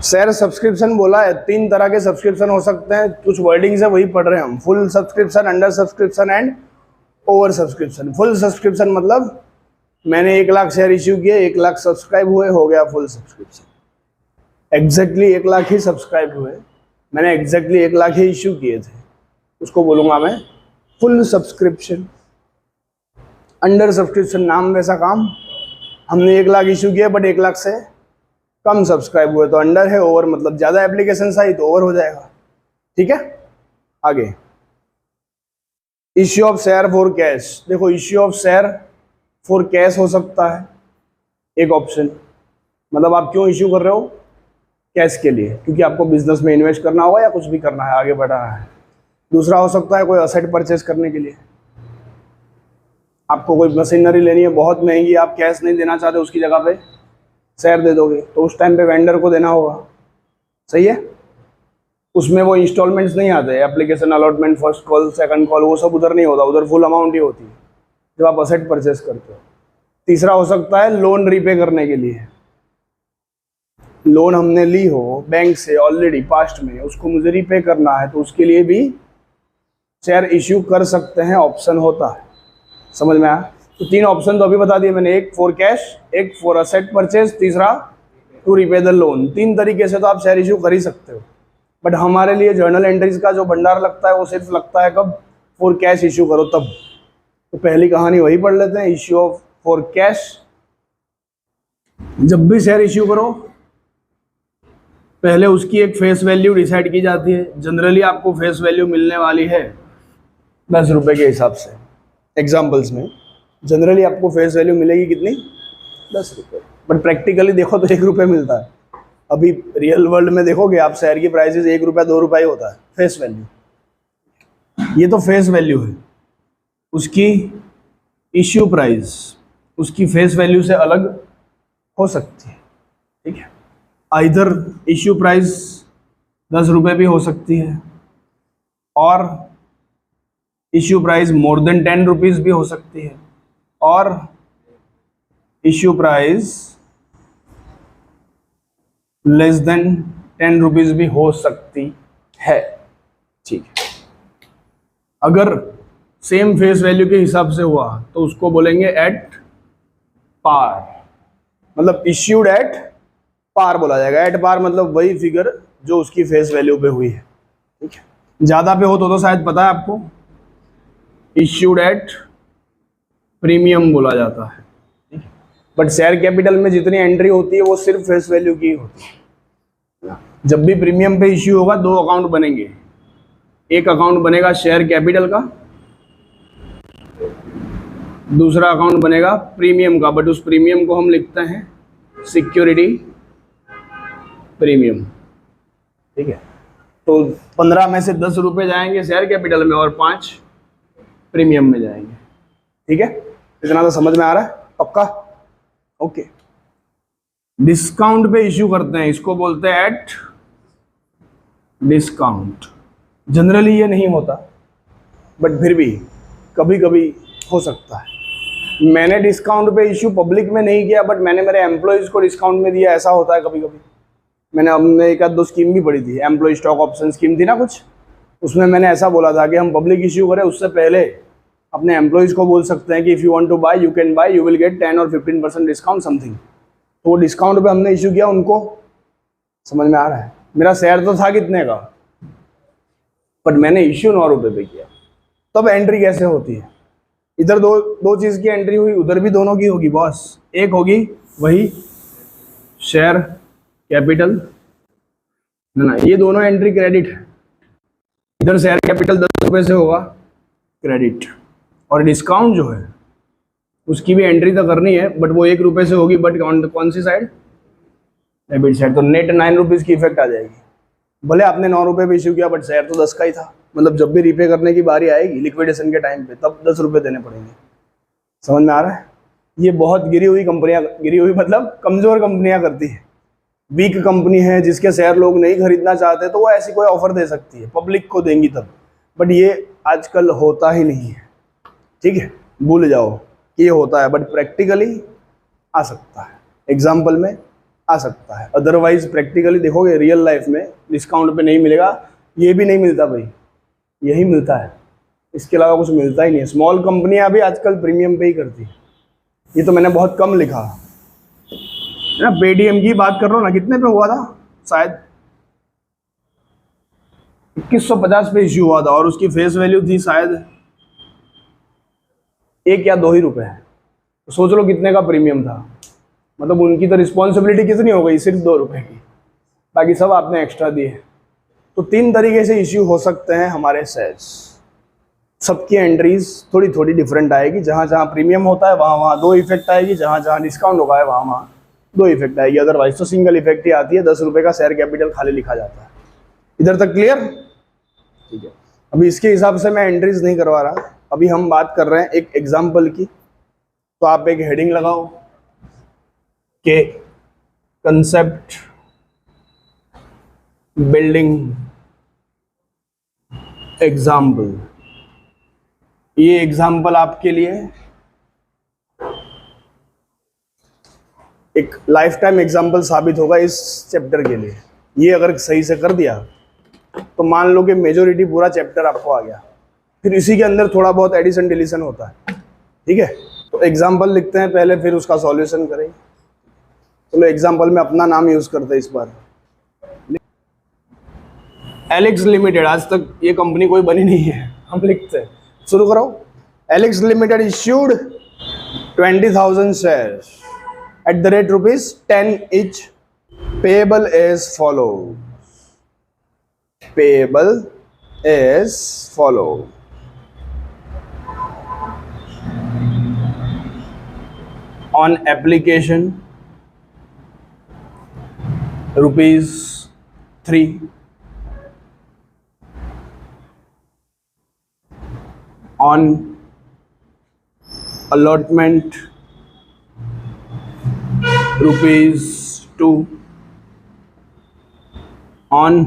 Share subscription बोला है, 3 तरह के सब्सक्रिप्शन हो सकते हैं, कुछ वर्डिंग्स है वही पढ़ रहे हैं हम। Full subscription, under subscription and over subscription. Full subscription मतलब मैंने 1 लाख शेयर इश्यू किए, 1 लाख सब्सक्राइब हुए, हो गया फुल सब्सक्रिप्शन। एग्जैक्टली 1 लाख ही सब्सक्राइब हुए, मैंने एग्जैक्टली 1 लाख ही इश्यू किए थे, उसको बोलूँगा मैं फुल सब्सक्रिप्शन। अंडर सब्सक्रिप्शन नाम वैसा काम, हमने 1 लाख इश्यू किया बट 1 लाख से कम सब्सक्राइब हुए तो अंडर है। ओवर मतलब ज़्यादा एप्लीकेशन आई तो ओवर हो जाएगा। ठीक है, आगे issue of share for cash. देखो issue of share for cash हो सकता है एक ऑप्शन, मतलब आप क्यों इश्यू कर रहे हो, कैश के लिए, क्योंकि आपको बिजनेस में इन्वेस्ट करना होगा या कुछ भी करना है, आगे बढ़ाना है। दूसरा हो सकता है कोई असेट परचेज करने के लिए, आपको कोई मशीनरी लेनी है बहुत महंगी, आप कैश नहीं देना चाहते, उसकी जगह पे शेयर दे दोगे तो उस टाइम पे वेंडर को देना होगा। सही है, उसमें वो इंस्टॉलमेंट्स नहीं आते, application allotment, first call, second call, वो सब उधर नहीं होता, उधर फुल अमाउंट ही होती है जब आप असेट परचेज करते हो। तीसरा हो सकता है लोन रीपे करने के लिए, लोन हमने ली हो बैंक से ऑलरेडी पास्ट में, उसको मुझे रीपे करना है तो उसके लिए भी शेयर इश्यू कर सकते हैं, ऑप्शन होता है। समझ में आया? तो 3 ऑप्शन तो अभी बता दिए मैंने, एक फॉर कैश, एक फॉर असेट परचेज, तीसरा टू रीपे द लोन। 3 तरीके से तो आप शेयर इश्यू कर ही सकते हो, बट हमारे लिए जर्नल एंट्रीज का जो भंडार लगता है वो सिर्फ लगता है कब, फॉर कैश इश्यू करो तब। तो पहली कहानी वही पढ़ लेते हैं, इश्यू ऑफ फॉर कैश। जब भी शेयर इश्यू करो पहले उसकी एक फेस वैल्यू डिसाइड की जाती है। जनरली आपको फेस वैल्यू मिलने वाली है 10 रुपये के हिसाब से। एग्जाम्पल्स में जनरली आपको फेस वैल्यू मिलेगी कितनी, 10 रुपये, बट प्रैक्टिकली देखो तो 1 रुपये मिलता है। अभी रियल वर्ल्ड में देखोगे आप, शेयर की प्राइसेस 1 रुपया 2 रुपया ही होता है फेस वैल्यू। ये तो फेस वैल्यू है, उसकी इश्यू प्राइस उसकी फेस वैल्यू से अलग हो सकती है। ठीक है, आइदर इश्यू प्राइस 10 रुपये भी हो सकती है और issue price more than 10 rupees भी हो सकती है, और issue price less than 10 rupees भी हो सकती है। ठीक है, अगर सेम फेस वैल्यू के हिसाब से हुआ तो उसको बोलेंगे एट पार, मतलब इश्यूड एट पार बोला जाएगा। एट पार मतलब वही फिगर जो उसकी फेस वैल्यू पे हुई है। ठीक है, ज़्यादा पे हो तो शायद पता है आपको, इश्यूड एट प्रीमियम बोला जाता है। ठीक है, बट शेयर कैपिटल में जितनी एंट्री होती है वो सिर्फ फेस वैल्यू की होती है। जब भी प्रीमियम पे इश्यू होगा 2 अकाउंट बनेंगे, एक अकाउंट बनेगा शेयर कैपिटल का, दूसरा अकाउंट बनेगा प्रीमियम का, बट उस प्रीमियम को हम लिखते हैं सिक्योरिटी प्रीमियम। ठीक है, तो 15 में से 10 रुपये जाएंगे शेयर कैपिटल में और 5 प्रीमियम में जाएंगे। ठीक है, इतना तो समझ में आ रहा है पक्का? ओके, डिस्काउंट पे इश्यू करते हैं, इसको बोलते हैं एट डिस्काउंट। जनरली ये नहीं होता बट फिर भी कभी कभी हो सकता है। मैंने डिस्काउंट पे इश्यू पब्लिक में नहीं किया, बट मैंने मेरे एम्प्लॉयज़ को डिस्काउंट में दिया, ऐसा होता है कभी कभी। मैंने अपने 1-2 स्कीम भी पढ़ी थी, एम्प्लॉय स्टॉक ऑप्शन स्कीम थी ना कुछ, उसमें मैंने ऐसा बोला था कि हम पब्लिक इश्यू करें उससे पहले अपने एम्प्लॉयज़ को बोल सकते हैं कि if you want to buy you can buy, you will get 10 और 15% डिस्काउंट समथिंग। तो वो डिस्काउंट पे हमने इश्यू किया उनको। समझ में आ रहा है? मेरा शेयर तो था कितने का, बट मैंने इश्यू 9 रुपये पे किया। तब एंट्री कैसे होती है, इधर दो चीज़ की एंट्री हुई, उधर भी दोनों की होगी बॉस। एक होगी वही शेयर कैपिटल, ना ये दोनों एंट्री क्रेडिट है। इधर शेयर कैपिटल 10 रुपये से होगा क्रेडिट, और डिस्काउंट जो है उसकी भी एंट्री तो करनी है बट वो 1 रुपये से होगी, बट कौन सी साइड, डेबिट साइड। तो नेट 9 रुपीज़ की इफेक्ट आ जाएगी। भले आपने 9 रुपये पे इश्यू किया बट शेयर तो 10 का ही था, मतलब जब भी रीपे करने की बारी आएगी लिक्विडेशन के टाइम पे तब 10 रुपये देने पड़ेंगे। समझ में आ रहा है? ये बहुत गिरी हुई कंपनियां, गिरी हुई मतलब कमज़ोर कंपनियां करती है। वीक कंपनी है जिसके शेयर लोग नहीं खरीदना चाहते तो वो ऐसी कोई ऑफर दे सकती है, पब्लिक को देंगी तब, बट ये आजकल होता ही नहीं है। ठीक है, भूल जाओ कि ये होता है, बट प्रैक्टिकली आ सकता है। एग्जाम्पल में आ सकता है। अदरवाइज प्रैक्टिकली देखोगे रियल लाइफ में डिस्काउंट पे नहीं मिलेगा, ये भी नहीं मिलता भाई, यही मिलता है, इसके अलावा कुछ मिलता ही नहीं है। स्मॉल कंपनियां भी आजकल प्रीमियम पे ही करती है। ये तो मैंने बहुत कम लिखा है ना। पेटीएम की बात कर रहा हूँ ना, कितने पे हुआ था, शायद 2150 पे इश्यू हुआ था और उसकी फेस वैल्यू थी शायद 1 या 2 ही रुपए। तो सोच लो कितने का प्रीमियम था। मतलब उनकी तो रिस्पॉन्सिबिलिटी कितनी हो गई, सिर्फ 2 रुपए की, बाकी सब आपने एक्स्ट्रा दिए। तो 3 तरीके से इश्यू हो सकते हैं हमारे शेयर्स। सबकी एंट्रीज थोड़ी थोड़ी डिफरेंट आएगी। जहाँ जहाँ प्रीमियम होता है वहाँ वहाँ 2 इफेक्ट आएगी, जहाँ जहाँ डिस्काउंट होगा है वहाँ वहाँ 2 इफेक्ट आएगी। अदरवाइज तो सिंगल इफेक्ट ही आती है, 10 रुपये का शेयर कैपिटल खाली लिखा जाता है। इधर तक क्लियर? ठीक है, अभी इसके हिसाब से मैं एंट्रीज नहीं करवा रहा, अभी हम बात कर रहे हैं एक एग्जाम्पल की। तो आप एक हेडिंग लगाओ कि कंसेप्ट बिल्डिंग एग्जाम्पल। ये एग्जाम्पल आपके लिए एक लाइफ टाइम एग्जाम्पल साबित होगा इस चैप्टर के लिए। ये अगर सही से कर दिया तो मान लो कि मेजोरिटी पूरा चैप्टर आपको आ गया। फिर इसी के अंदर थोड़ा बहुत एडिशन डिलीशन होता है, ठीक है। तो एग्जाम्पल लिखते हैं पहले, फिर उसका सॉल्यूशन करेंगे। चलो एग्जाम्पल में अपना नाम यूज करते हैं इस बार। एलेक्स लिमिटेड, आज तक ये कंपनी कोई बनी नहीं है, हम लिखते हैं, शुरू करो। Alex limited issued 20,000 shares at the rate ₹10 each, payable as follows. Payable as follow. On application ₹3, on allotment ₹2, on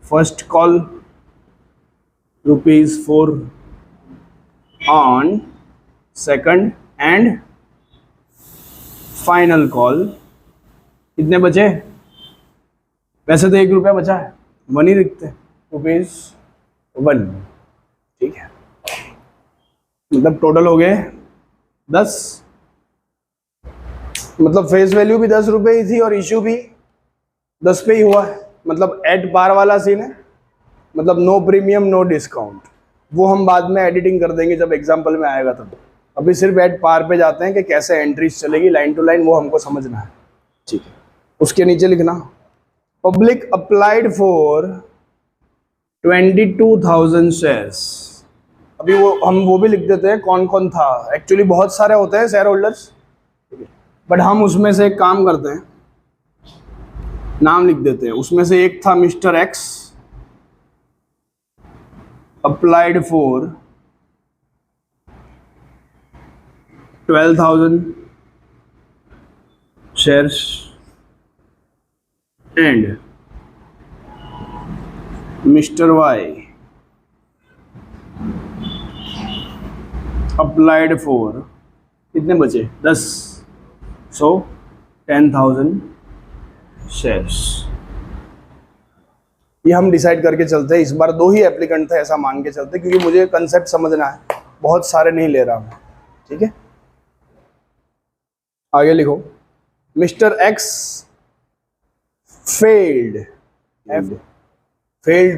first call ₹4, on second and final call. कितने बचे? वैसे तो 1 रुपया बचा है, 1 ही लिखते हैं, ₹1, ठीक है। मतलब टोटल हो गए 10। मतलब फेस वैल्यू भी 10 रुपये ही थी और इश्यू भी 10 पे ही हुआ है। मतलब एट पार वाला सीन है, मतलब नो प्रीमियम नो डिस्काउंट। वो हम बाद में एडिटिंग कर देंगे जब एग्जाम्पल में आएगा तब। अभी सिर्फ एट पार पे जाते हैं कि कैसे एंट्रीज चलेगी लाइन टू लाइन, वो हमको समझना है, ठीक है। उसके नीचे लिखना पब्लिक अप्लाइड फॉर 22,000 शेयर्स। अभी वो भी लिख देते हैं कौन कौन था। एक्चुअली बहुत सारे होते हैं शेयर होल्डर्स, बट हम उसमें से एक काम करते हैं, नाम लिख देते हैं। उसमें से एक था mister x, applied for 12,000 shares and Mr. Y applied for कितने बचे? 10, so 10,000 shares। ये हम डिसाइड करके चलते हैं। इस बार 2 ही एप्लीकेंट थे ऐसा मान के चलते, क्योंकि मुझे कंसेप्ट समझना है, बहुत सारे नहीं ले रहा मैं, ठीक है। आगे लिखो mister X failed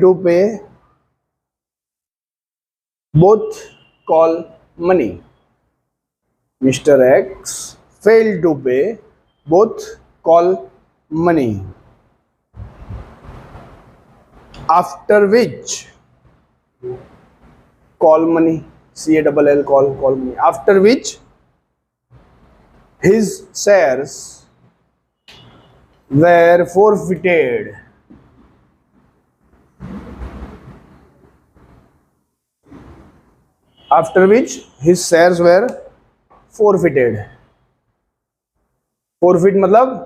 to pay both call money. Mister X failed to pay both call money, after which call money, CALL call money, after which his shares were forfeited। After which his shares were forfeited। forfeit मतलब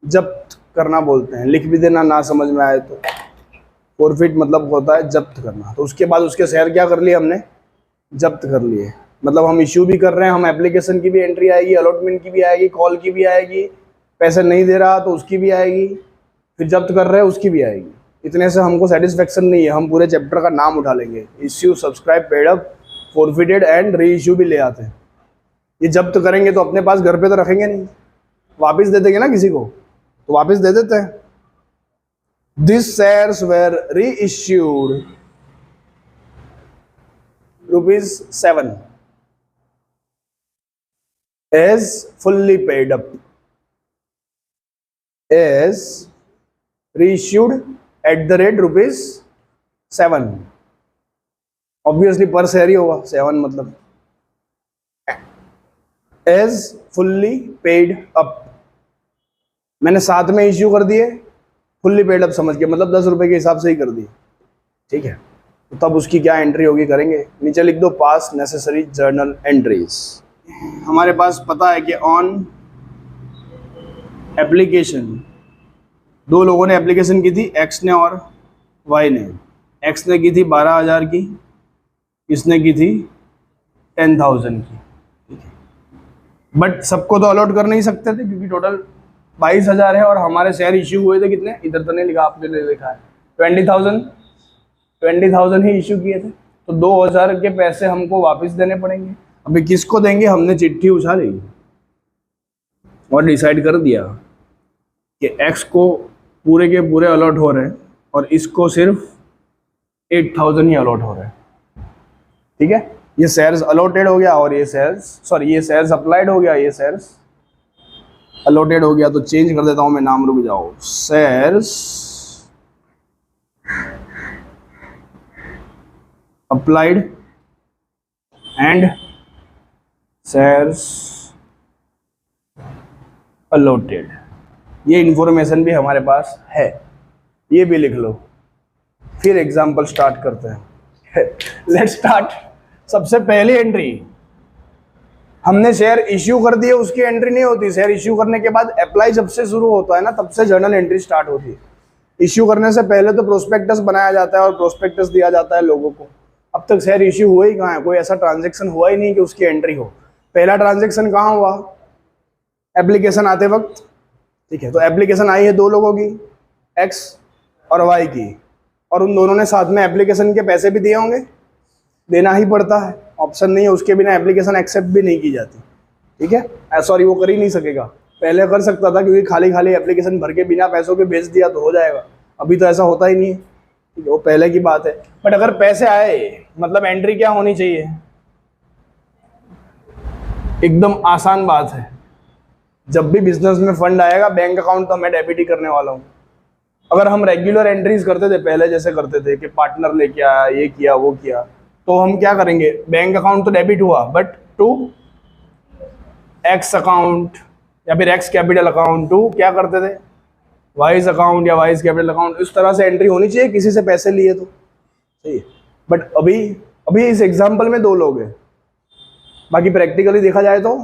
जब्त करना बोलते हैं, लिख भी देना ना समझ में आए तो। forfeit मतलब होता है जब्त करना। तो उसके बाद उसके शेयर क्या कर लिए हमने? जब्त कर लिए। मतलब हम इश्यू भी कर रहे हैं, हम एप्लीकेशन की भी एंट्री आएगी, अलॉटमेंट की भी आएगी, कॉल की भी आएगी, पैसे नहीं दे रहा तो उसकी भी आएगी, फिर जब्त कर रहे हैं उसकी भी आएगी। इतने से हमको सेटिस्फेक्शन नहीं है, हम पूरे चैप्टर का नाम उठा लेंगे, issue, subscribe, paid up, forfeited and re issue भी ले आते हैं। ये जब्त करेंगे तो अपने पास घर पे तो रखेंगे नहीं, वापस दे देंगे ना किसी को, तो वापस दे देते हैं। दिस शेयर्स वेर री issued ₹7 is fully paid up, is reissued at the rate ₹7। Obviously पर शेयर ही होगा, 7 मतलब is fully paid up। मैंने साथ में इश्यू कर दिए, फुल्ली पेड अप समझ के, मतलब 10 रुपए के हिसाब से ही कर दिए, ठीक है। तो तब उसकी क्या एंट्री होगी करेंगे, नीचे लिख दो पास नेसेसरी जर्नल एंट्रीज। हमारे पास पता है कि ऑन एप्लीकेशन, 2 लोगों ने एप्लीकेशन की थी, एक्स ने और वाई ने। एक्स ने की थी 12,000 की, इसने की थी 10,000 की, ठीक है। बट सबको तो अलॉट कर नहीं सकते थे क्योंकि टोटल 22,000 है और हमारे शेयर इश्यू हुए थे कितने, इधर तो नहीं लिखा, आपने नहीं लिखा है, 20,000 ही इश्यू किए थे। तो 2,000 के पैसे हमको वापस देने पड़ेंगे। अभी किसको देंगे, हमने चिट्ठी उछाली और डिसाइड कर दिया कि एक्स को पूरे के पूरे अलॉट हो रहे हैं और इसको सिर्फ 8,000 ही अलॉट हो रहे हैं, ठीक है। ये शेयर्स अलॉटेड हो गया और ये शेयर्स अप्लाइड हो गया, ये शेयर्स अलॉटेड हो गया। तो चेंज कर देता हूं मैं नाम, रुक जाओ, shares applied and shares allotted. ये इंफॉर्मेशन भी हमारे पास है, ये भी लिख लो। फिर एग्जांपल स्टार्ट करते हैं। Let's start. सबसे पहली एंट्री, हमने शेयर इश्यू कर दिए, उसकी एंट्री नहीं होती। शेयर इश्यू करने के बाद अप्लाई जब से शुरू होता है ना, तब से जर्नल एंट्री स्टार्ट होती है। इश्यू करने से पहले तो प्रोस्पेक्टस बनाया जाता है और प्रोस्पेक्टस दिया जाता है लोगों को। अब तक शेयर इश्यू हुआ ही कहाँ है, कोई ऐसा ट्रांजेक्शन हुआ ही नहीं कि उसकी एंट्री हो। पहला ट्रांजेक्शन कहाँ हुआ, एप्लीकेशन आते वक्त, ठीक है। तो एप्लीकेशन आई है 2 लोगों की, एक्स और वाई की, और उन दोनों ने साथ में एप्लीकेशन के पैसे भी दिए होंगे, देना ही पड़ता है, ऑप्शन नहीं है, उसके बिना एप्लीकेशन एक्सेप्ट भी नहीं की जाती, ठीक है। सॉरी, वो कर ही नहीं सकेगा, पहले कर सकता था क्योंकि खाली खाली एप्लीकेशन भर के बिना पैसों के भेज दिया तो हो जाएगा, अभी तो ऐसा होता ही नहीं है, ठीक है, वो पहले की बात है। बट अगर पैसे आए, मतलब एंट्री क्या होनी चाहिए, एकदम आसान बात है। जब भी बिजनेस में फंड आएगा, बैंक अकाउंट तो मैं डेबिट ही करने वाला हूँ। अगर हम रेगुलर एंट्रीज करते थे पहले, जैसे करते थे कि पार्टनर लेके आया, ये किया वो किया, तो हम क्या करेंगे, बैंक अकाउंट तो डेबिट हुआ, बट टू एक्स अकाउंट या फिर एक्स कैपिटल अकाउंट टू क्या करते थे, वाइज अकाउंट या वाइज कैपिटल अकाउंट। इस तरह से एंट्री होनी चाहिए किसी से पैसे लिए तो, सही है। बट अभी इस एग्जाम्पल में 2 लोग हैं, बाकी प्रैक्टिकली देखा जाए तो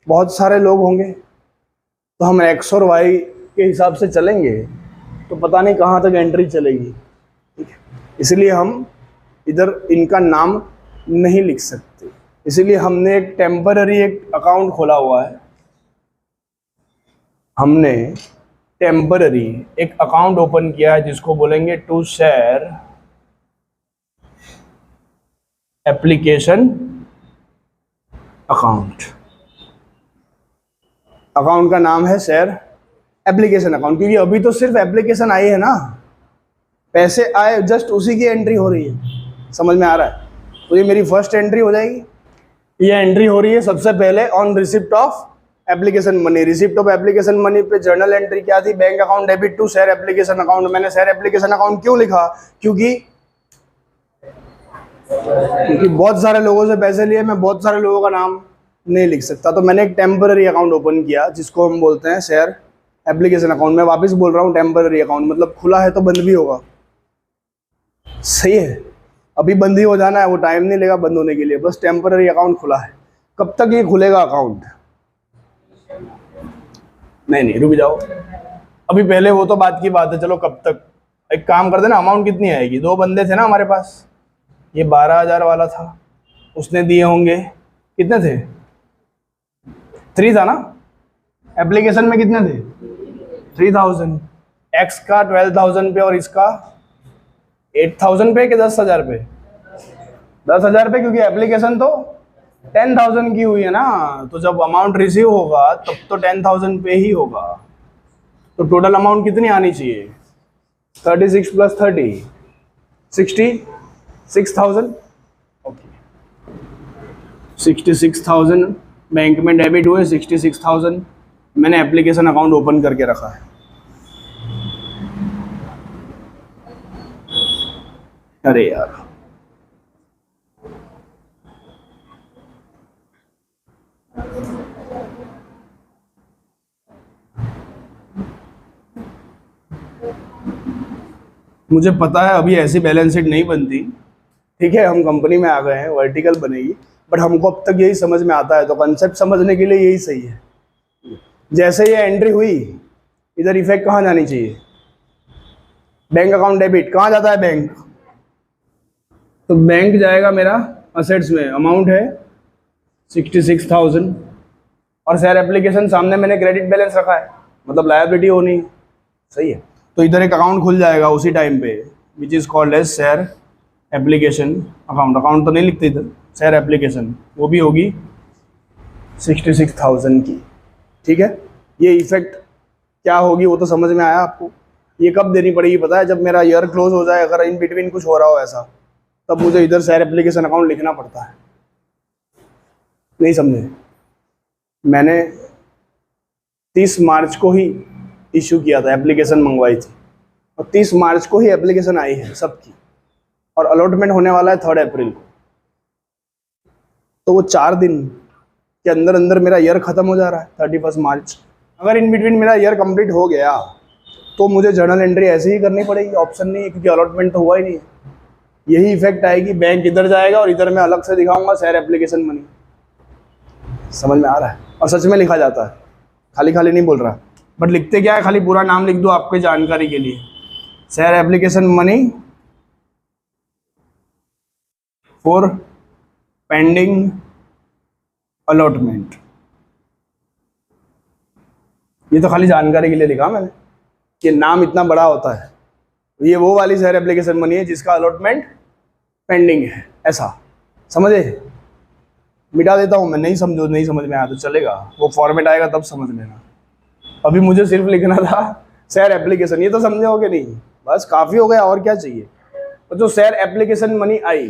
बहुत सारे लोग होंगे, तो हम एक्स और वाई के हिसाब से चलेंगे तो पता नहीं कहाँ तक एंट्री चलेगी, ठीक है। इसलिए हम इधर इनका नाम नहीं लिख सकते, इसीलिए हमने एक टेम्पररी एक अकाउंट खोला हुआ है। हमने टेम्पररी एक अकाउंट ओपन किया है जिसको बोलेंगे to share application account. Account का नाम है शेयर एप्लीकेशन अकाउंट, क्योंकि अभी तो सिर्फ एप्लीकेशन आई है ना, पैसे आए जस्ट उसी की एंट्री हो रही है, समझ में आ रहा है। तो ये मेरी फर्स्ट एंट्री हो जाएगी। ये एंट्री हो रही है सबसे पहले on receipt of application money. Receipt of application money पे जर्नल एंट्री क्या थी, bank account debit to share application account. मैंने शेयर एप्लीकेशन अकाउंट क्यों लिखा, क्योंकि बहुत सारे लोगों से पैसे लिए, मैं बहुत सारे लोगों का नाम नहीं लिख सकता, तो मैंने एक टेम्पररी अकाउंट ओपन किया जिसको हम बोलते हैं शेयर एप्लीकेशन अकाउंट। मैं वापस बोल रहा हूँ, टेम्पररी अकाउंट मतलब खुला है तो बंद भी होगा, सही है। अभी बंद ही हो जाना है, वो टाइम नहीं लेगा बंद होने के लिए, बस टेम्पररी अकाउंट खुला है। कब तक ये खुलेगा अकाउंट, नहीं रुक जाओ, अभी पहले वो तो बात की बात है, चलो कब तक। एक काम करते ना, अमाउंट कितनी आएगी, 2 बंदे थे ना हमारे पास, ये 12,000 वाला था, उसने दिए होंगे कितने थे, 3 था ना, एप्लीकेशन में कितने थे? 3000। एक्स का 12,000 पे और इसका 8,000 पे कि 10,000 पे? 10,000 पे, क्योंकि एप्लीकेशन तो 10,000 की हुई है ना, तो जब अमाउंट रिसीव होगा तब तो 10,000 पे ही होगा। तो टोटल अमाउंट कितनी आनी चाहिए? 36 + 30 66,000। ओके, 66,000 बैंक में डेबिट हुए। 66,000 मैंने एप्लीकेशन अकाउंट ओपन करके रखा है। अरे यार, मुझे पता है अभी ऐसी बैलेंस शीट नहीं बनती, ठीक है, हम कंपनी में आ गए हैं, वर्टिकल बनेगी, बट हमको अब तक यही समझ में आता है, तो कंसेप्ट समझने के लिए यही सही है। जैसे ये एंट्री हुई, इधर इफेक्ट कहाँ जानी चाहिए? Bank account debit. कहाँ जाता है बैंक? तो बैंक जाएगा मेरा असेट्स में, अमाउंट है 66,000, और शेयर एप्लीकेशन सामने मैंने क्रेडिट बैलेंस रखा है, मतलब लायबिलिटी होनी है, सही है। तो इधर एक अकाउंट खुल जाएगा उसी टाइम पे, which is called as share application account. Account तो नहीं लिखते इधर, शेयर एप्लीकेशन, वो भी होगी 66,000 की, ठीक है। ये इफेक्ट क्या होगी वो तो समझ में आया आपको। ये कब देनी पड़ेगी पता है? जब मेरा ईयर क्लोज हो जाए, अगर इन बिटवीन कुछ हो रहा हो ऐसा, तब मुझे इधर शेयर एप्लीकेशन अकाउंट लिखना पड़ता है। नहीं समझे? मैंने 30 मार्च को ही इशू किया था, एप्लीकेशन मंगवाई थी, और 30 मार्च को ही एप्लीकेशन आई है सबकी, और अलॉटमेंट होने वाला है 3 अप्रैल को। तो वो 4 दिन के अंदर अंदर मेरा ईयर खत्म हो जा रहा है, 31 मार्च। अगर इन बिटवीन मेरा ईयर कंप्लीट हो गया तो मुझे जर्नल एंट्री ऐसे ही करनी पड़ेगी, ऑप्शन नहीं है, क्योंकि अलॉटमेंट तो हुआ ही नहीं है। यही इफेक्ट आएगी, बैंक इधर जाएगा और इधर मैं अलग से दिखाऊंगा शेयर एप्लीकेशन मनी। समझ में आ रहा है? और सच में लिखा जाता है, खाली खाली नहीं बोल रहा, बट लिखते क्या है, खाली पूरा नाम लिख दो आपके जानकारी के लिए, share application money for pending allotment. ये तो खाली जानकारी के लिए लिखा मैंने, कि नाम इतना बड़ा होता है। ये वो वाली शेयर एप्लीकेशन मनी है जिसका अलॉटमेंट पेंडिंग है, ऐसा समझे? मिटा देता हूँ मैं, नहीं समझो, नहीं समझ में आया तो चलेगा, वो फॉर्मेट आएगा तब समझ लेना। अभी मुझे सिर्फ लिखना था शेयर एप्लीकेशन, ये तो समझे हो कि नहीं? बस काफ़ी हो गया, और क्या चाहिए। तो जो शेयर एप्लीकेशन मनी आई,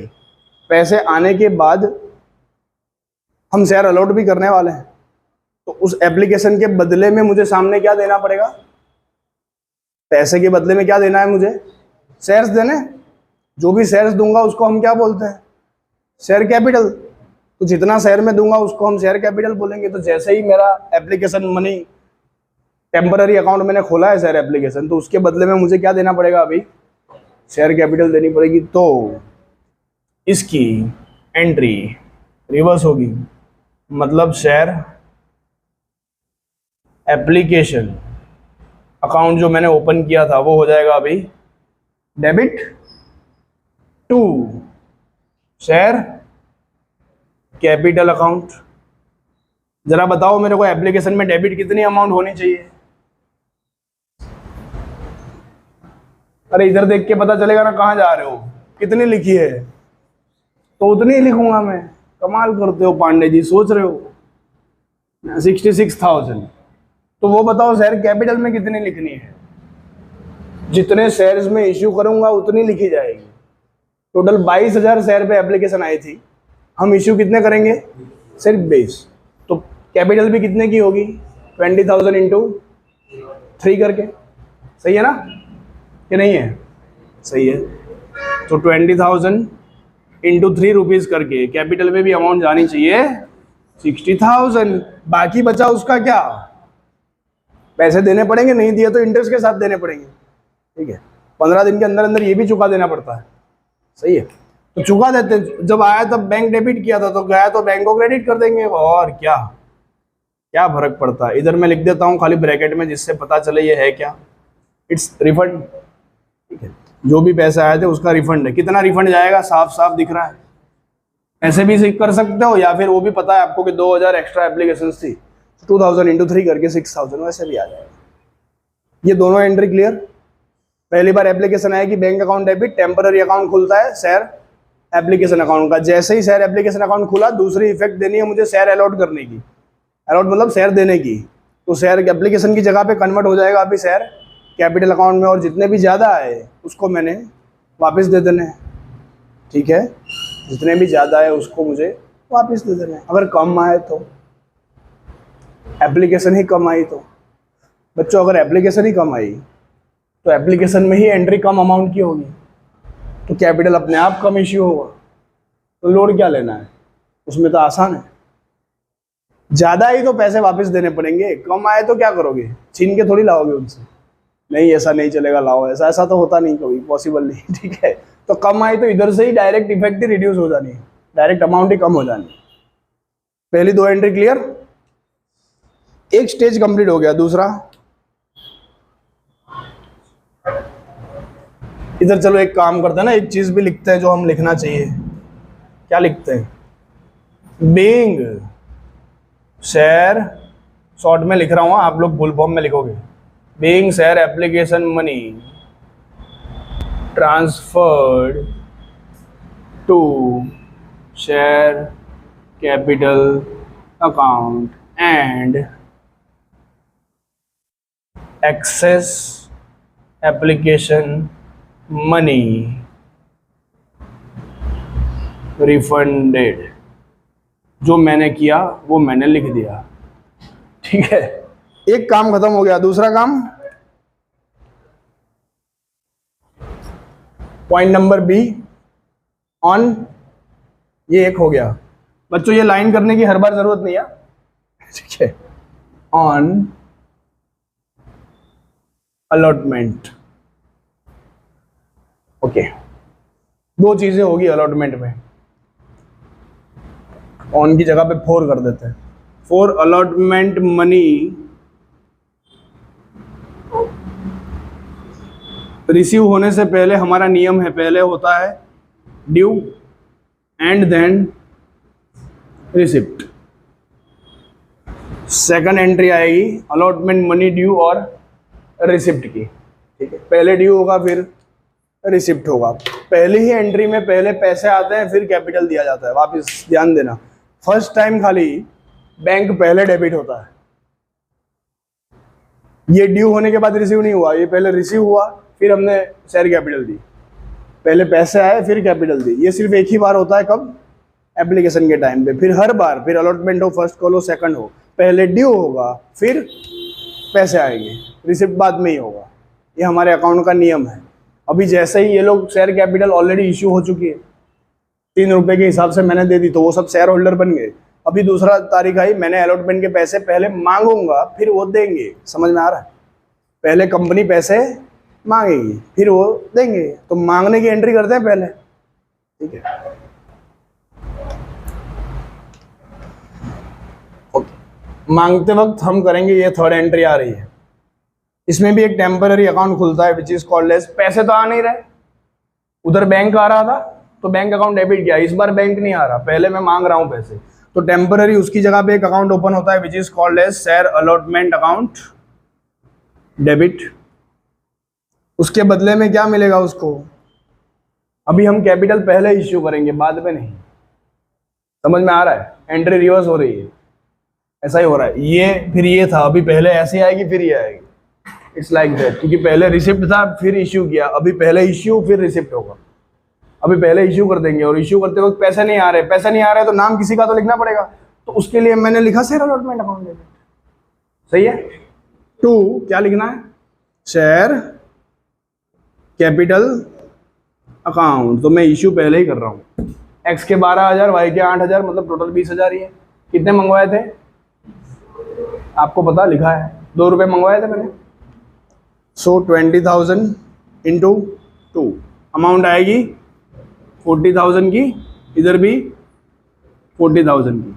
पैसे आने के बाद हम शेयर अलॉट भी करने वाले हैं, तो उस एप्लीकेशन के बदले में मुझे सामने क्या देना पड़ेगा? पैसे के बदले में क्या देना है मुझे? शेयर्स देने। जो भी शेयर्स दूंगा उसको हम क्या बोलते हैं? Share capital. तो जितना शेयर में दूंगा उसको हम शेयर कैपिटल बोलेंगे। तो जैसे ही मेरा एप्लीकेशन मनी टेम्पररी अकाउंट मैंने खोला है शेयर एप्लीकेशन, तो उसके बदले में मुझे क्या देना पड़ेगा? अभी शेयर कैपिटल देनी पड़ेगी। तो इसकी एंट्री रिवर्स होगी, मतलब शेयर एप्लीकेशन अकाउंट जो मैंने ओपन किया था वो हो जाएगा अभी debit to share capital account. जरा बताओ मेरे को, एप्लीकेशन में डेबिट कितनी अमाउंट होनी चाहिए? अरे इधर देख के पता चलेगा ना कहाँ जा रहे हो, कितनी लिखी है, तो उतनी ही लिखूंगा मैं। कमाल करते हो पांडे जी, सोच रहे हो 66,000, तो वो बताओ शेयर कैपिटल में कितनी लिखनी है? जितने शेयर्स में इश्यू करूंगा उतनी लिखी जाएगी। टोटल 22,000 शेयर पे एप्लीकेशन आई थी, हम इश्यू कितने करेंगे? सिर्फ 22। तो कैपिटल भी कितने की होगी? 20,000 इंटू 3 करके, सही है ना कि नहीं है? सही है। तो 20,000 इंटू 3 रुपीज़ करके कैपिटल में भी अमाउंट जानी चाहिए 60,000। बाकी बचा उसका क्या? पैसे देने पड़ेंगे, नहीं दिए तो इंटरेस्ट के साथ देने पड़ेंगे, ठीक है। 15 दिन के अंदर अंदर ये भी चुका देना पड़ता है, सही है। तो चुका देते, जब आया तब बैंक डेबिट किया था, तो गया तो बैंक को क्रेडिट कर देंगे, और क्या क्या फर्क पड़ता है। इधर मैं लिख देता हूँ खाली ब्रैकेट में, जिससे पता चले ये है क्या, इट्स रिफंड, ठीक है। जो भी पैसे आए थे उसका रिफंड है। कितना रिफंड जाएगा साफ साफ दिख रहा है। ऐसे भी कर सकते हो, या फिर वो भी पता है आपको कि 2,000 एक्स्ट्रा एप्लीकेशन थी, 2000 इंटू 3 करके 6000 वैसे भी आ जाएगा। ये दोनों एंट्री क्लियर। पहली बार एप्लीकेशन आया कि bank account debit, temporary account खुलता है शेयर एप्लीकेशन अकाउंट का। जैसे ही शेयर एप्लीकेशन अकाउंट खुला, दूसरी इफेक्ट देनी है मुझे शेयर अलॉट करने की। अलॉट मतलब शेयर देने की। तो शेयर एप्लीकेशन की जगह पे कन्वर्ट हो जाएगा अभी शेयर कैपिटल अकाउंट में, और जितने भी ज़्यादा आए उसको मैंने वापस दे देने हैं। ठीक है, जितने भी ज़्यादा है उसको मुझे वापस दे देने हैं। अगर कम आए तो एप्लीकेशन ही कम आई तो बच्चों, अगर एप्लीकेशन ही कम आई तो एप्लीकेशन में ही एंट्री कम अमाउंट की होगी, तो कैपिटल अपने आप कम इश्यू होगा। तो लोड क्या लेना है, उसमें तो आसान है। ज़्यादा आई तो पैसे वापस देने पड़ेंगे, कम आए तो क्या करोगे, छीन के थोड़ी लाओगे उनसे। नहीं, ऐसा नहीं चलेगा, लाओ। ऐसा तो होता नहीं, कभी पॉसिबल नहीं। ठीक है, तो कम आई तो इधर से ही डायरेक्ट इफेक्ट ही रिड्यूस हो जानी है, डायरेक्ट अमाउंट ही कम हो जानी। पहली दो एंट्री क्लियर, एक स्टेज कंप्लीट हो गया। दूसरा, इधर चलो एक काम करते हैं ना, एक चीज भी लिखते हैं जो हम लिखना चाहिए। क्या लिखते हैं? बीइंग शेयर, शॉर्ट में लिख रहा हूं, आप लोग फुल फॉर्म में लिखोगे। Being share application money transferred to share capital account and excess application money refunded. जो मैंने किया वो मैंने लिख दिया। ठीक है, एक काम खत्म हो गया। दूसरा काम, पॉइंट नंबर बी ऑन, ये एक हो गया। बच्चों ये लाइन करने की हर बार जरूरत नहीं है। ठीक है, ऑन अलॉटमेंट। ओके, दो चीजें होगी अलॉटमेंट में। ऑन की जगह पे फॉर कर देते हैं। फॉर अलॉटमेंट मनी रिसीव होने से पहले हमारा नियम है, पहले होता है due and then receipt. Second entry आएगी अलॉटमेंट मनी ड्यू और रिसिप्ट की। ठीक है, पहले ड्यू होगा फिर रिसिप्ट होगा। पहले ही एंट्री में पहले पैसे आते हैं फिर कैपिटल दिया जाता है वापस। ध्यान देना, फर्स्ट टाइम खाली बैंक पहले डेबिट होता है। ये ड्यू होने के बाद रिसीव नहीं हुआ, ये पहले रिसीव हुआ फिर हमने शेयर कैपिटल दी। पहले पैसे आए फिर कैपिटल दी। ये सिर्फ एक ही बार होता है, कब? एप्लीकेशन के टाइम पे। फिर हर बार, फिर अलॉटमेंट हो, फर्स्ट कॉल हो, सेकंड हो, पहले ड्यू होगा फिर पैसे आएंगे, रिसिप्ट बाद में ही होगा। ये हमारे अकाउंट का नियम है। अभी जैसे ही ये लोग शेयर कैपिटल ऑलरेडी इश्यू हो चुकी है, 3 रुपए के हिसाब से मैंने दे दी तो वो सब शेयर होल्डर बन गए। अभी दूसरा तारीख आई, मैंने अलॉटमेंट के पैसे पहले मांगूंगा फिर वो देंगे। समझ में आ रहा है? पहले कंपनी पैसे मांगेगी फिर वो देंगे, तो मांगने की एंट्री करते हैं पहले। ठीक है, ओके। मांगते वक्त हम करेंगे, ये थर्ड एंट्री आ रही है। इसमें भी एक टेम्पररी अकाउंट खुलता है विच इज कॉल्ड एज। पैसे तो आ नहीं रहे, उधर बैंक आ रहा था तो बैंक अकाउंट डेबिट किया, इस बार बैंक नहीं आ रहा, पहले मैं मांग रहा हूं पैसे, तो टेम्पररी उसकी जगह पे एक अकाउंट ओपन होता है which is called as share allotment account debit. उसके बदले में क्या मिलेगा उसको? अभी हम कैपिटल पहले इश्यू करेंगे, बाद में नहीं। समझ में आ रहा है? एंट्री रिवर्स हो रही है, ऐसा ही हो रहा है। ये फिर ये था, अभी पहले ऐसे आएगी फिर ये आएगी। इट्स लाइक दैट, क्योंकि पहले रिसिप्ट था फिर इश्यू किया, अभी पहले इश्यू फिर रिसिप्ट होगा। अभी पहले इश्यू कर देंगे और इश्यू करते वक्त पैसे नहीं आ रहे, पैसे नहीं आ रहे तो नाम किसी का तो लिखना पड़ेगा, तो उसके लिए मैंने लिखा शेयर अलॉटमेंट अकाउंट डेबिट। सही है? टू क्या लिखना है? Share capital account. तो मैं इश्यू पहले ही कर रहा हूँ। एक्स के 12,000, वाई के 8,000, मतलब टोटल 20,000 ही है। कितने मंगवाए थे आपको पता, लिखा है 2 रुपये मंगवाए थे मैंने। सो 20,000 इंटू 2 अमाउंट आएगी 40,000 की, इधर भी 40,000 की।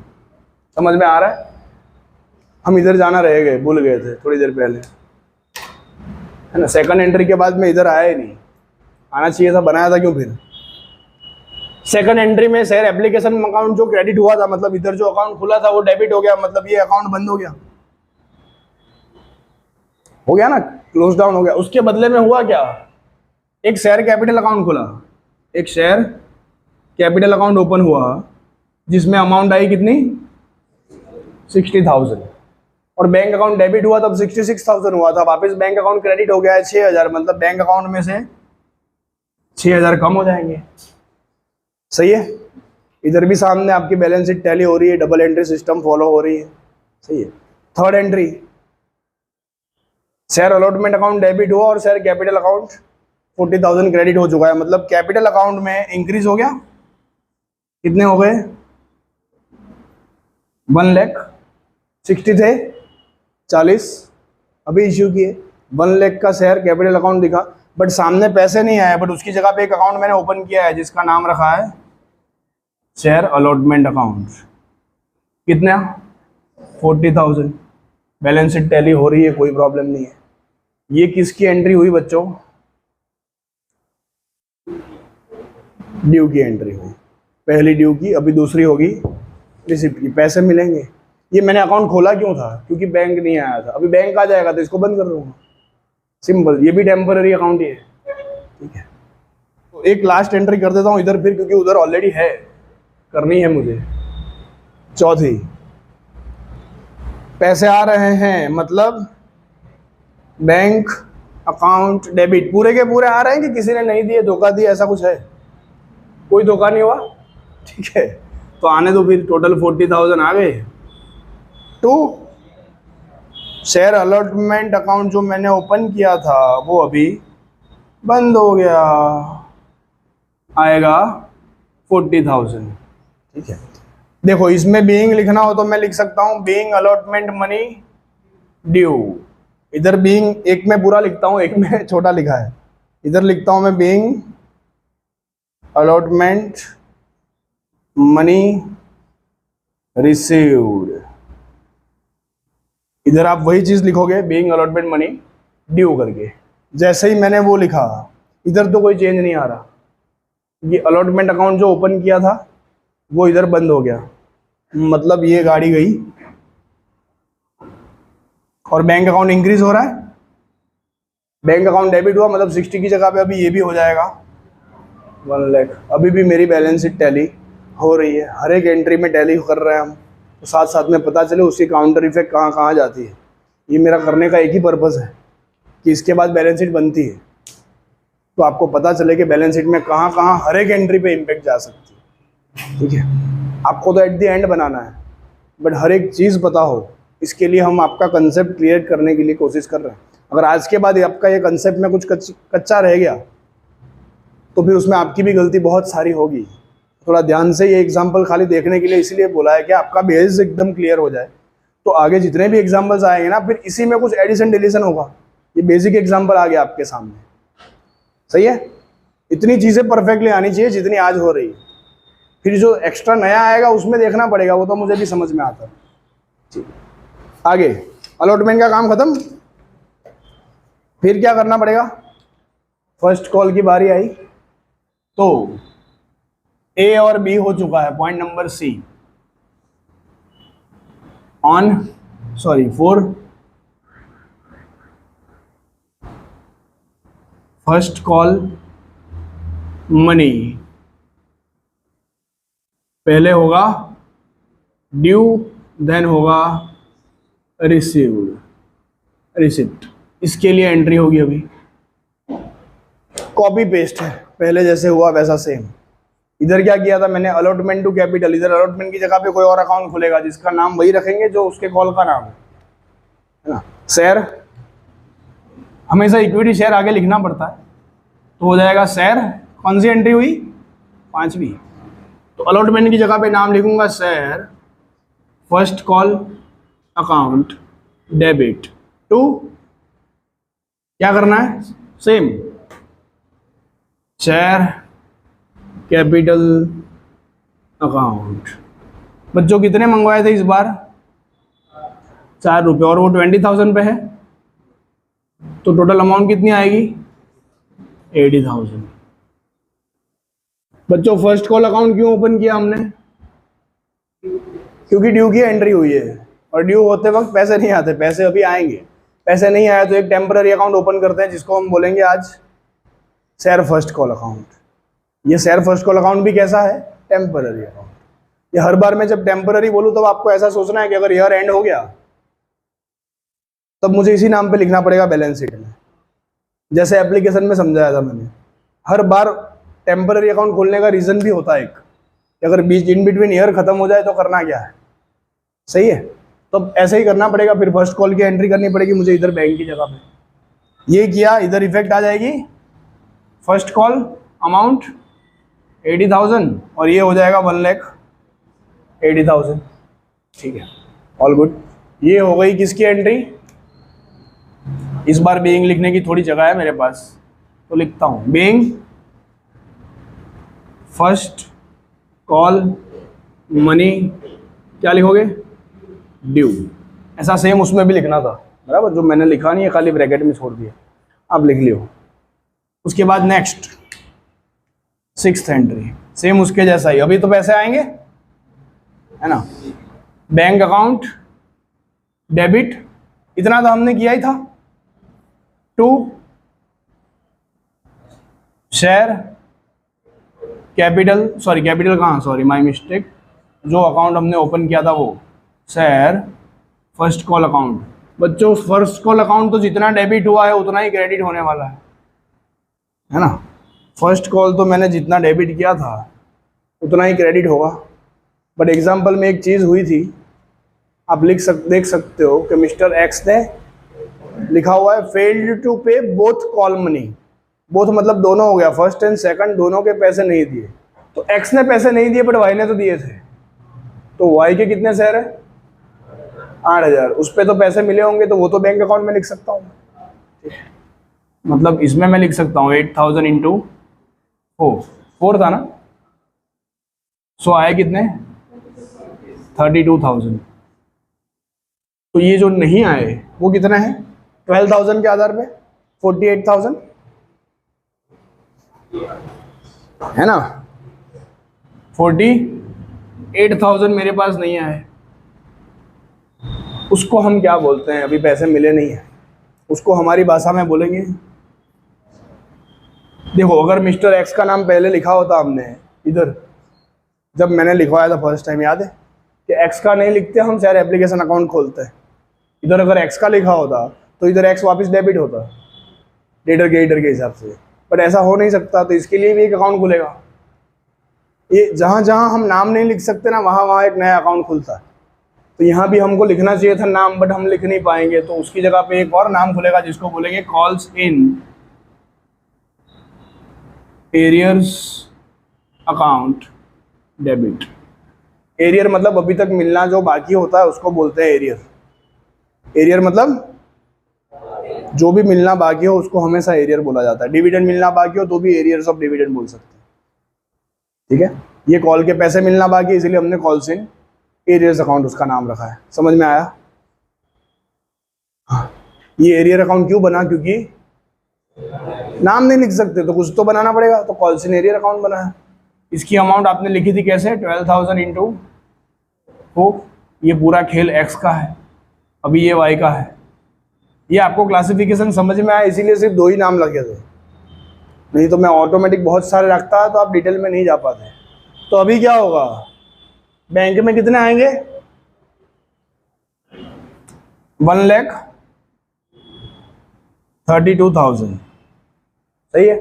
समझ में आ रहा है? हम इधर जाना रह गए, भूल गए थे थोड़ी देर पहले, है ना। सेकंड एंट्री के बाद में इधर आया ही नहीं, आना चाहिए था, बनाया था क्यों फिर? सेकंड एंट्री में शेयर एप्लीकेशन अकाउंट जो क्रेडिट हुआ था, मतलब इधर जो अकाउंट खुला था वो डेबिट हो गया, मतलब ये अकाउंट बंद हो गया। हो गया ना, क्लोज डाउन हो गया। उसके बदले में हुआ क्या, एक शेयर कैपिटल अकाउंट खुला, एक शेयर कैपिटल अकाउंट ओपन हुआ जिसमें अमाउंट आई कितनी 60,000, और बैंक अकाउंट डेबिट हुआ तब 66,000 हुआ था, वापस बैंक अकाउंट क्रेडिट हो गया है 6,000, मतलब बैंक अकाउंट में से 6,000 कम हो जाएंगे। सही है। इधर भी सामने आपकी बैलेंस शीट टैली हो रही है, डबल एंट्री सिस्टम फॉलो हो रही है। सही है। Third entry, share allotment account debit हुआ और शेयर कैपिटल अकाउंट 40,000 क्रेडिट हो चुका है, मतलब कैपिटल अकाउंट में इंक्रीज हो गया। कितने हो गए 1,60,000 थे 40 अभी इश्यू किए, 1,00,000 का शेयर कैपिटल अकाउंट दिखा, बट सामने पैसे नहीं आए, बट उसकी जगह पे एक अकाउंट मैंने ओपन किया है जिसका नाम रखा है शेयर अलॉटमेंट अकाउंट। कितना 40,000, बैलेंस शीट टैली हो रही है, कोई प्रॉब्लम नहीं है। ये किसकी एंट्री हुई बच्चों, ड्यू की एंट्री हुई, पहली ड्यू की, अभी दूसरी होगी रिसिप्ट की, पैसे मिलेंगे। ये मैंने अकाउंट खोला क्यों था, क्योंकि बैंक नहीं आया था, अभी बैंक आ जाएगा तो इसको बंद कर दूंगा, सिंपल। ये भी टेम्पररी अकाउंट ही है, ठीक है। तो एक लास्ट एंट्री कर देता हूँ इधर फिर, क्योंकि उधर ऑलरेडी है, करनी है मुझे। चौथी, पैसे आ रहे हैं, मतलब बैंक अकाउंट डेबिट पूरे के पूरे आ रहे हैं कि किसी ने नहीं दिए, धोखा दिया, ऐसा कुछ है, कोई धोखा नहीं हुआ, ठीक है। तो आने दो फिर, टोटल 40,000 आ गए। टू, शेयर अलॉटमेंट अकाउंट जो मैंने ओपन किया था वो अभी बंद हो गया, आएगा 40,000, ठीक है। देखो इसमें बीइंग लिखना हो तो मैं लिख सकता हूँ बीइंग अलॉटमेंट मनी ड्यू, इधर बीइंग एक में पूरा लिखता हूँ, एक में छोटा लिखा है, इधर लिखता हूँ मैं बीइंग अलॉटमेंट मनी रिसीव्ड, इधर आप वही चीज लिखोगे बीइंग अलॉटमेंट मनी ड्यू करके। जैसे ही मैंने वो लिखा, इधर तो कोई चेंज नहीं आ रहा, ये अलॉटमेंट अकाउंट जो ओपन किया था वो इधर बंद हो गया, मतलब ये गाड़ी गई, और बैंक अकाउंट इंक्रीज हो रहा है, बैंक अकाउंट डेबिट हुआ, मतलब 60 की जगह पे अभी ये भी हो जाएगा 1,00,000। अभी भी मेरी बैलेंस शीट टैली हो रही है, हर एक एंट्री में टैली कर रहे हैं हम, तो साथ साथ में पता चले उसकी काउंटर इफेक्ट कहाँ कहाँ जाती है। ये मेरा करने का एक ही पर्पज़ है कि इसके बाद बैलेंस शीट बनती है तो आपको पता चले कि बैलेंस शीट में कहाँ कहाँ हर एक एंट्री पे इम्पेक्ट जा सकती है, ठीक है। आपको तो एट द एंड बनाना है, बट हर एक चीज़ पता हो, इसके लिए हम आपका कंसेप्ट क्लियर करने के लिए कोशिश कर रहे हैं। अगर आज के बाद आपका ये कंसेप्ट में कुछ कच्चा रह गया तो फिर उसमें आपकी भी गलती बहुत सारी होगी। थोड़ा ध्यान से ये एग्जाम्पल खाली देखने के लिए इसलिए बोला है कि आपका बेस एकदम क्लियर हो जाए, तो आगे जितने भी एग्जाम्पल्स आएंगे ना, फिर इसी में कुछ एडिशन डिलीशन होगा। ये बेसिक एग्जाम्पल आ गया आपके सामने, सही है। इतनी चीज़ें परफेक्टली आनी चाहिए जितनी आज हो रही है, फिर जो एक्स्ट्रा नया आएगा उसमें देखना पड़ेगा, वो तो मुझे भी समझ में आता है, ठीक। आगे अलॉटमेंट का काम खत्म, फिर क्या करना पड़ेगा, फर्स्ट कॉल की बारी आई तो ए और बी हो चुका है, point number C for first call money, पहले होगा ड्यू, देन होगा रिसीव्ड, रिसिप्ट, इसके लिए एंट्री होगी। अभी कॉपी पेस्ट है, पहले जैसे हुआ वैसा सेम। इधर क्या किया था मैंने, अलॉटमेंट टू कैपिटल, इधर अलॉटमेंट की जगह पे कोई और अकाउंट खुलेगा जिसका नाम वही रखेंगे जो उसके कॉल का नाम है ना। शेयर, हमेशा इक्विटी शेयर आगे लिखना पड़ता है, तो हो जाएगा शेयर, कौन सी एंट्री हुई 5वीं, तो अलॉटमेंट की जगह पे नाम लिखूंगा share first call account debit to, क्या करना है सेम, शेयर कैपिटल अकाउंट। बच्चों कितने मंगवाए थे इस बार, 4 रुपये, और वो 20,000 पे है, तो टोटल अमाउंट कितनी आएगी 80,000। बच्चों फर्स्ट कॉल अकाउंट क्यों ओपन किया हमने, क्योंकि ड्यू की एंट्री हुई है, और ड्यू होते वक्त पैसे नहीं आते, पैसे अभी आएंगे, पैसे नहीं आया तो एक टेम्पररी अकाउंट ओपन करते हैं जिसको हम बोलेंगे आज शेयर फर्स्ट कॉल अकाउंट। ये शेयर फर्स्ट कॉल अकाउंट भी कैसा है? Temporary account. ये हर बार मैं जब टेम्पररी बोलूँ तब आपको ऐसा सोचना है कि अगर ईयर एंड हो गया तब मुझे इसी नाम पे लिखना पड़ेगा बैलेंस शीट में, जैसे एप्लीकेशन में समझाया था मैंने। हर बार टेम्पररी अकाउंट खोलने का रीज़न भी होता है एक, कि अगर बीच इन बिटवीन ईयर खत्म हो जाए तो करना क्या है। सही है, तो ऐसे ही करना पड़ेगा। फिर फर्स्ट कॉल की एंट्री करनी पड़ेगी मुझे इधर बैंक की जगह पे। ये किया, इधर इफेक्ट आ जाएगी फर्स्ट कॉल अमाउंट 80,000 और ये हो जाएगा 1,80,000। ठीक है, ऑल गुड। ये हो गई किसकी एंट्री? इस बार बीइंग लिखने की थोड़ी जगह है मेरे पास तो लिखता हूं, बीइंग फर्स्ट कॉल मनी, क्या लिखोगे? ड्यू। ऐसा सेम उसमें भी लिखना था बराबर, जो मैंने लिखा नहीं है खाली ब्रैकेट में छोड़ दिया, अब लिख लियो। उसके बाद नेक्स्ट 6th एंट्री सेम उसके जैसा ही, अभी तो पैसे आएंगे है ना। बैंक अकाउंट डेबिट, इतना तो हमने किया ही था। To share capital, sorry capital कहाँ, सॉरी माय मिस्टेक, जो अकाउंट हमने ओपन किया था वो शेयर फर्स्ट कॉल अकाउंट। बच्चों फर्स्ट कॉल अकाउंट तो जितना डेबिट हुआ है उतना ही क्रेडिट होने वाला है ना। फर्स्ट कॉल तो मैंने जितना डेबिट किया था उतना ही क्रेडिट होगा। बट एग्जाम्पल में एक चीज़ हुई थी, आप देख सकते हो कि मिस्टर एक्स ने लिखा हुआ है failed to pay both call money. Both मतलब दोनों हो गया, फर्स्ट एंड सेकंड दोनों के पैसे नहीं दिए। तो एक्स ने पैसे नहीं दिए बट वाई ने तो दिए थे, तो वाई के कितने शेयर है? 8,000। उस पर तो पैसे मिले होंगे तो वो तो बैंक अकाउंट में लिख सकता हूँ। मतलब इसमें मैं लिख सकता हूँ 8,000 इंटू 4 था ना, सो आए कितने? 32,000। तो ये जो नहीं आए वो कितना है? 12,000 के आधार पे 48,000 है ना। 48,000 मेरे पास नहीं आए, उसको हम क्या बोलते हैं? अभी पैसे मिले नहीं है, उसको हमारी भाषा में बोलेंगे, देखो अगर मिस्टर एक्स का नाम पहले लिखा होता हमने इधर, जब मैंने लिखवाया था फर्स्ट टाइम, याद है कि एक्स का नहीं लिखते हम, शेयर एप्लीकेशन अकाउंट खोलते हैं। इधर अगर एक्स का लिखा होता तो इधर एक्स वापस डेबिट होता डेटर के हिसाब से, बट ऐसा हो नहीं सकता, तो इसके लिए भी एक अकाउंट खुलेगा। ये जहाँ जहाँ हम नाम नहीं लिख सकते ना, वहाँ वहाँ एक नया अकाउंट खुलता है। तो यहाँ भी हमको लिखना चाहिए था नाम, बट हम लिख नहीं पाएंगे, तो उसकी जगह पे एक और नाम खुलेगा जिसको बोलेंगे calls in arrears account debit. Arrear मतलब अभी तक मिलना जो बाकी होता है उसको बोलते हैं एरियर। एरियर मतलब जो भी मिलना बाकी हो उसको हमेशा एरियर बोला जाता है। डिविडेंड मिलना बाकी हो तो भी एरियर्स ऑफ डिविडेंड बोल सकते हैं। ठीक है, ये कॉल के पैसे मिलना बाकी है इसलिए हमने कॉल्स इन एरियर्स अकाउंट उसका नाम रखा है। समझ में आया? हाँ, ये एरियर अकाउंट क्यों बना? क्योंकि नाम नहीं लिख सकते तो कुछ तो बनाना पड़ेगा, तो कॉल्स इन एरियर अकाउंट बना है। इसकी अमाउंट आपने लिखी थी कैसे? 12,000 इंटू 4। ये पूरा खेल एक्स का है, अभी ये वाई का है। ये आपको क्लासिफिकेशन समझ में आया इसीलिए सिर्फ 2 ही नाम लगे थे, नहीं तो मैं ऑटोमेटिक बहुत सारे रखता तो आप डिटेल में नहीं जा पाते। तो अभी क्या होगा? बैंक में कितने आएंगे? 1,32,000। सही है,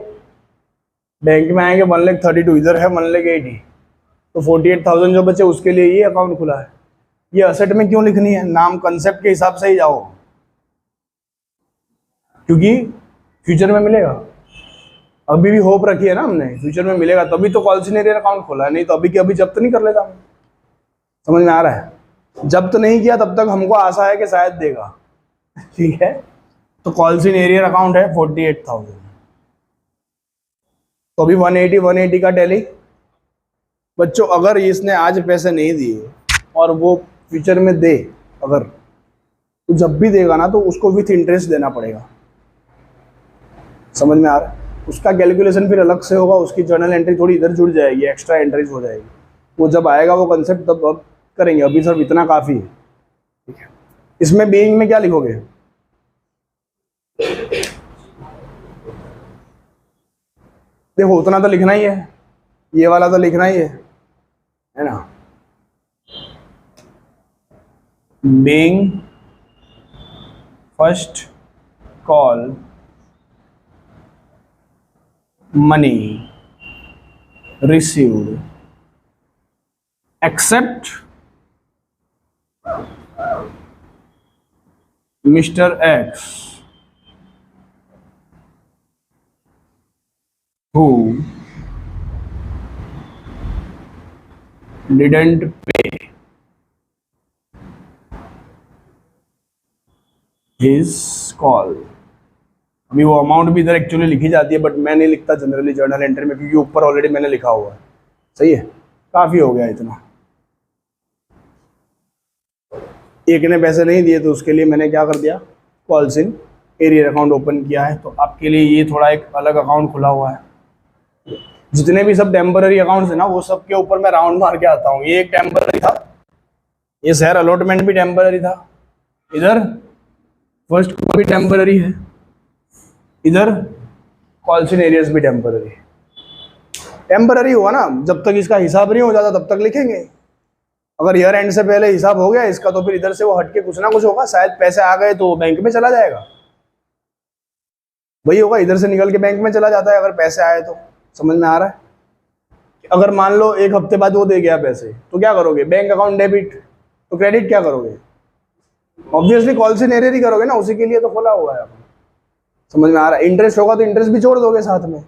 बैंक में आएंगे 1,32,000, इधर है 1,80,000, तो 48,000 जो बचे उसके लिए ये अकाउंट खुला है। ये असेट में क्यों लिखनी है? नाम कंसेप्ट के हिसाब से ही जाओ, क्योंकि फ्यूचर में मिलेगा। अभी भी होप रखी है ना हमने, फ्यूचर में मिलेगा, तभी तो कॉल्स इन एरियर अकाउंट खोला है, नहीं तो अभी के अभी जब्त नहीं कर लेता मैं। समझ में आ रहा है? जब्त नहीं किया तब तक हमको आशा है कि शायद देगा। ठीक है, तो कॉल्स इन एरियर अकाउंट है 48,000। तो अभी 180 का टैली। बच्चों अगर इसने आज पैसे नहीं दिए और वो फ्यूचर में दे, अगर तो जब भी देगा ना तो उसको विथ इंटरेस्ट देना पड़ेगा। समझ में आ रहा है? उसका कैलकुलेशन फिर अलग से होगा, उसकी जर्नल एंट्री थोड़ी इधर जुड़ जाएगी, एक्स्ट्रा एंट्रीज हो जाएगी। वो जब आएगा वो कंसेप्ट तब अब करेंगे, अभी सिर्फ इतना काफ़ी है। ठीक है, इसमें बीइंग में क्या लिखोगे? देखो उतना तो लिखना ही है, ये वाला तो लिखना ही है ना। Being first call money received except Mr. X who didn't pay his call। अभी वो अमाउंट भी इधर एक्चुअली लिखी जाती है, बट मैं नहीं लिखता जनरली जर्नल एंट्री में, क्योंकि ऊपर ऑलरेडी मैंने लिखा हुआ है। सही है, काफ़ी हो गया इतना। एक ने पैसे नहीं दिए तो उसके लिए मैंने क्या कर दिया, calls in arrear account open किया है। तो आपके लिए ये थोड़ा एक अलग अकाउंट खुला हुआ है। जितने भी सब टेम्पररी अकाउंट्स है ना, वो सब के ऊपर मैं राउंड मार के आता हूँ। ये एक टेम्पररी था, ये शेयर अलॉटमेंट भी टेम्पररी था, इधर फर्स्ट कॉल भी टेम्पररी है, इधर कॉल्स इन एरियर्स भी टेम्पररी है। टेम्पररी हुआ ना, जब तक इसका हिसाब नहीं हो जाता तब तक लिखेंगे। अगर ईयर एंड से पहले हिसाब हो गया इसका, तो फिर इधर से वो हटके कुछ ना कुछ होगा। शायद पैसे आ गए तो बैंक में चला जाएगा, वही होगा, इधर से निकल के बैंक में चला जाता है अगर पैसे आए तो। समझ में आ रहा है? अगर मान लो एक हफ्ते बाद वो दे गया पैसे, तो क्या करोगे? बैंक अकाउंट डेबिट, तो क्रेडिट क्या करोगे? ऑब्वियसली कॉल्स इन एरियर ही करोगे ना, उसी के लिए तो खोला हुआ है। समझ में आ रहा है? इंटरेस्ट होगा तो इंटरेस्ट भी जोड़ दोगे साथ में,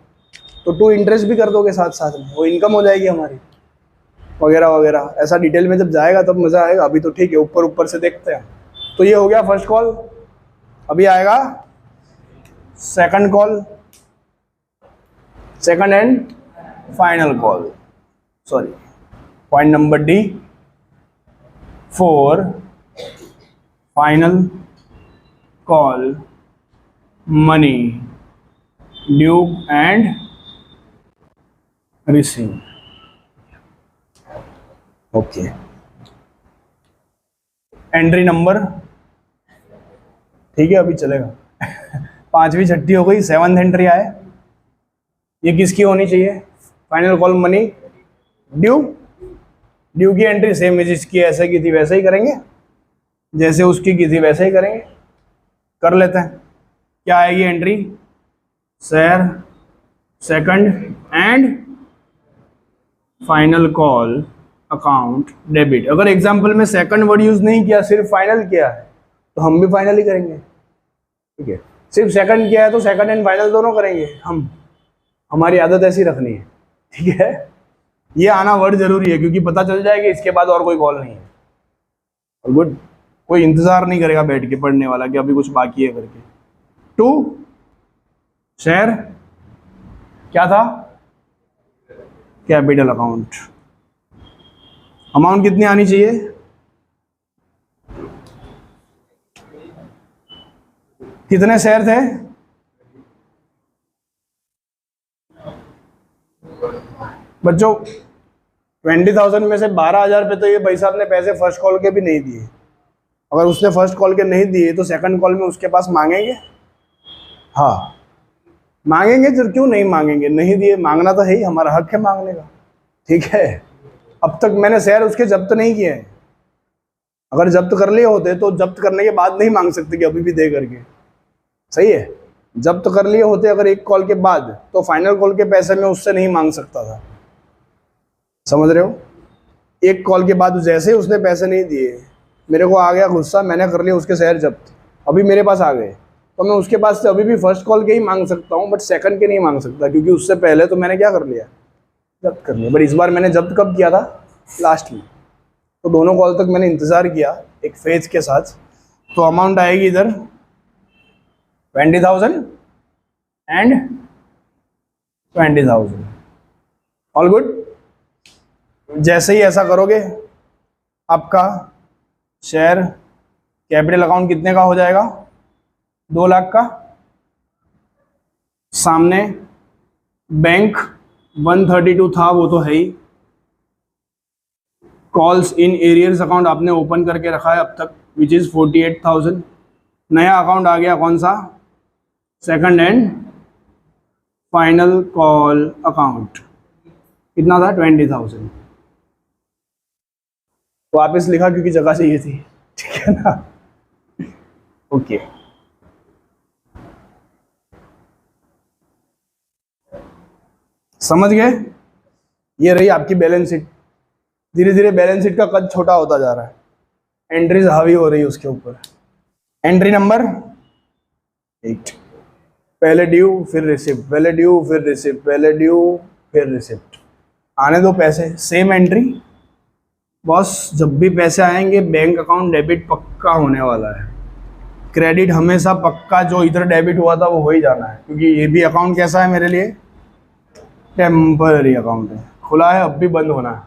तो टू इंटरेस्ट भी कर दोगे साथ साथ में, वो इनकम हो जाएगी हमारी, वगैरह वगैरह। ऐसा डिटेल में जब जाएगा तब मज़ा आएगा, अभी तो ठीक है, ऊपर ऊपर से देखते हैं। तो ये हो गया फर्स्ट कॉल। अभी आएगा second call, second and final call, sorry point number D, for final call money due and receive. Okay, entry number ठीक है, अभी चलेगा। पांचवी छठी हो गई, सेवंथ एंट्री आए। ये किसकी होनी चाहिए? Final call money due. Due की एंट्री सेम है, जिसकी ऐसे की थी वैसे ही करेंगे, जैसे उसकी की थी वैसे ही करेंगे। कर लेते हैं, क्या आएगी entry? Share second and final call account debit. अगर एग्जांपल में सेकंड वर्ड यूज नहीं किया, सिर्फ फाइनल किया है, तो हम भी फाइनल ही करेंगे। ठीक है, सिर्फ सेकंड किया है तो सेकंड एंड फाइनल दोनों करेंगे हम, हमारी आदत ऐसी रखनी है। ठीक है, ये आना वर्ड जरूरी है, क्योंकि पता चल जाएगा इसके बाद और कोई कॉल नहीं है। और गुड, कोई इंतजार नहीं करेगा बैठ के पढ़ने वाला कि अभी कुछ बाकी है करके। टू शेयर क्या था? Capital account. अमाउंट कितनी आनी चाहिए? कितने शेयर थे? बच्चों 20,000 में से 12,000 पे तो ये भाई साहब ने पैसे फर्स्ट कॉल के भी नहीं दिए। अगर उसने फर्स्ट कॉल के नहीं दिए तो सेकंड कॉल में उसके पास मांगेंगे? हाँ मांगेंगे, तो क्यों नहीं मांगेंगे? नहीं दिए, मांगना तो है ही, हमारा हक है मांगने का। ठीक है, अब तक मैंने शेयर उसके जब्त नहीं किए हैं। अगर जब्त कर लिए होते तो जब्त करने के बाद नहीं मांग सकते कि अभी भी दे करके। सही है, जब्त कर लिए होते अगर एक कॉल के बाद, तो फाइनल कॉल के पैसे में उससे नहीं मांग सकता था। समझ रहे हो? एक कॉल के बाद जैसे ही उसने पैसे नहीं दिए, मेरे को आ गया गुस्सा, मैंने कर लिया उसके शेयर जब्त, अभी मेरे पास आ गए, तो मैं उसके पास से अभी भी फर्स्ट कॉल के ही मांग सकता हूँ, बट सेकंड के नहीं मांग सकता, क्योंकि उससे पहले तो मैंने क्या कर लिया? जब्त कर लिया। बट इस बार मैंने जब्त कब किया था? लास्ट में। तो दोनों कॉल तक मैंने इंतज़ार किया एक फेज के साथ। तो अमाउंट आएगी इधर 20,000 एंड 20,000। All good. जैसे ही ऐसा करोगे, आपका शेयर कैपिटल अकाउंट कितने का हो जाएगा? 2 लाख का। सामने बैंक 132 था, वो तो है ही। कॉल्स इन एरियर्स अकाउंट आपने ओपन करके रखा है अब तक, विच इज़ 48,000। नया अकाउंट आ गया कौन सा? Second and final call account कितना था 20,000। वापस लिखा क्योंकि जगह चाहिए थी, ठीक है ना। ओके समझ गए। ये रही आपकी बैलेंस शीट। धीरे धीरे बैलेंस शीट का कद छोटा होता जा रहा है, एंट्रीज हावी हो रही है उसके ऊपर। एंट्री नंबर 8, पहले ड्यू फिर रिसिप्ट, पहले ड्यू फिर रिसिप्ट, पहले ड्यू फिर रिसिप्ट। आने दो पैसे, सेम एंट्री। बॉस जब भी पैसे आएंगे बैंक अकाउंट डेबिट पक्का होने वाला है। क्रेडिट हमेशा पक्का, जो इधर डेबिट हुआ था वो हो ही जाना है, क्योंकि ये भी अकाउंट कैसा है मेरे लिए, टेम्पररी अकाउंट है, खुला है अब भी बंद होना है,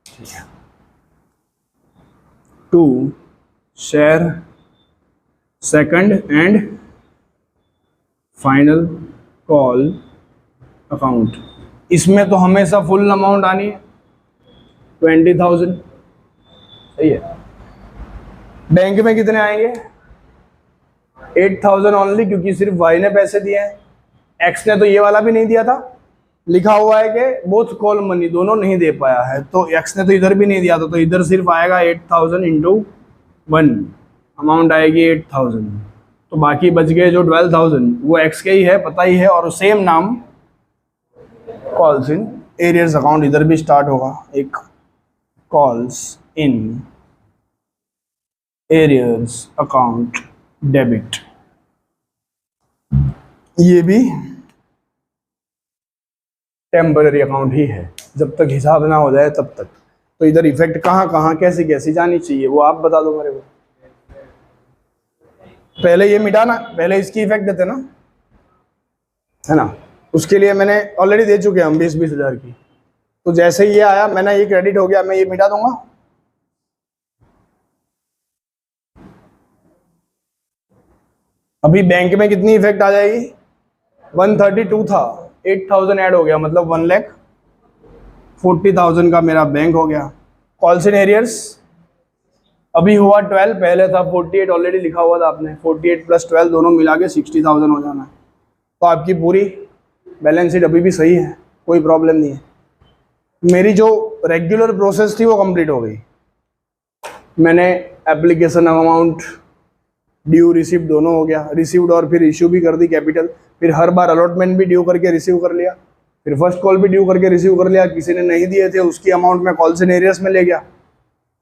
ठीक है। 2 share second and final call account. इसमें तो हमेशा फुल अमाउंट आनी है 20,000, सही है। बैंक में कितने आएंगे 8,000 ओनली, क्योंकि सिर्फ वाई ने पैसे दिए हैं, एक्स ने तो ये वाला भी नहीं दिया था। लिखा हुआ है कि बोथ कॉल मनी, दोनों नहीं दे पाया है, तो एक्स ने तो इधर भी नहीं दिया था, तो इधर सिर्फ आएगा 8,000 इंटू 1, अमाउंट आएगी 8,000। तो बाकी बच गए जो 12,000 वो एक्स के ही है, पता ही है, और सेम नाम कॉल्स इन एरियर्स अकाउंट इधर भी स्टार्ट होगा, एक calls in arrears account debit. ये भी टेम्पररी अकाउंट ही है, जब तक हिसाब ना हो जाए तब तक। तो इधर इफेक्ट कहाँ कहाँ कैसी कैसी जानी चाहिए वो आप बता दो मेरे को। पहले ये मिटाना, पहले इसकी इफेक्ट देते ना, है ना। उसके लिए मैंने ऑलरेडी दे चुके हैं हम 20-20 हज़ार की। तो जैसे ही ये आया, मैंने ये क्रेडिट हो गया, मैं ये मिटा दूंगा। अभी बैंक में कितनी इफेक्ट आ जाएगी, 132 था, 8,000 ऐड हो गया, मतलब 1,40,000 का मेरा बैंक हो गया। कॉल्स इन एरियर्स अभी हुआ 12, पहले था 48, ऑलरेडी लिखा हुआ था आपने, 48 + 12 दोनों मिला के 60,000 हो जाना है। तो आपकी पूरी बैलेंस शीट अभी भी सही है, कोई प्रॉब्लम नहीं है। मेरी जो रेगुलर प्रोसेस थी वो कंप्लीट हो गई। मैंने एप्लीकेशन अमाउंट, ड्यू रिसीव दोनों हो गया, रिसीव्ड और फिर इश्यू भी कर दी कैपिटल, फिर हर बार अलॉटमेंट भी ड्यू करके रिसीव कर लिया, फिर फर्स्ट कॉल भी ड्यू करके रिसीव कर लिया, किसी ने नहीं दिए थे उसकी अमाउंट में कॉल्स इन एरियर्स में ले गया।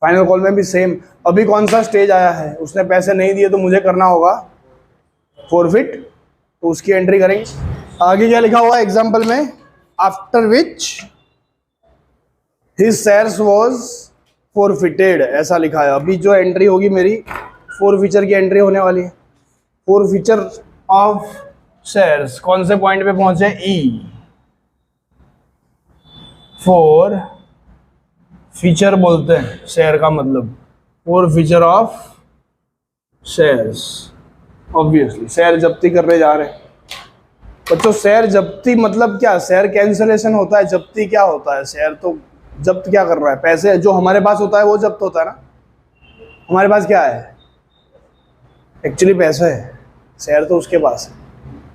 फाइनल कॉल में भी सेम। अभी कौन सा स्टेज आया है, उसने पैसे नहीं दिए तो मुझे करना होगा फॉरफिट, तो उसकी एंट्री करेंगे। आगे क्या लिखा हुआ है एग्जाम्पल में, after which his shares was forfeited, ऐसा लिखा है। अभी जो एंट्री होगी मेरी फॉरफीचर की एंट्री होने वाली है। फॉरफीचर ऑफ शेयर्स कौन से पॉइंट पे पहुंचे, ई। फॉर फीचर बोलते हैं शेयर का मतलब, forfeiture of shares. Obviously share जब्ती करने जा रहे हैं बच्चों। शेयर जब्ती मतलब क्या, शेयर कैंसलेशन होता है, जब्ती क्या होता है। शेयर तो जब्त क्या कर रहा है, पैसे जो हमारे पास होता है वो जब्त होता है ना। हमारे पास क्या है, एक्चुअली पैसा है, शेयर तो उसके पास है,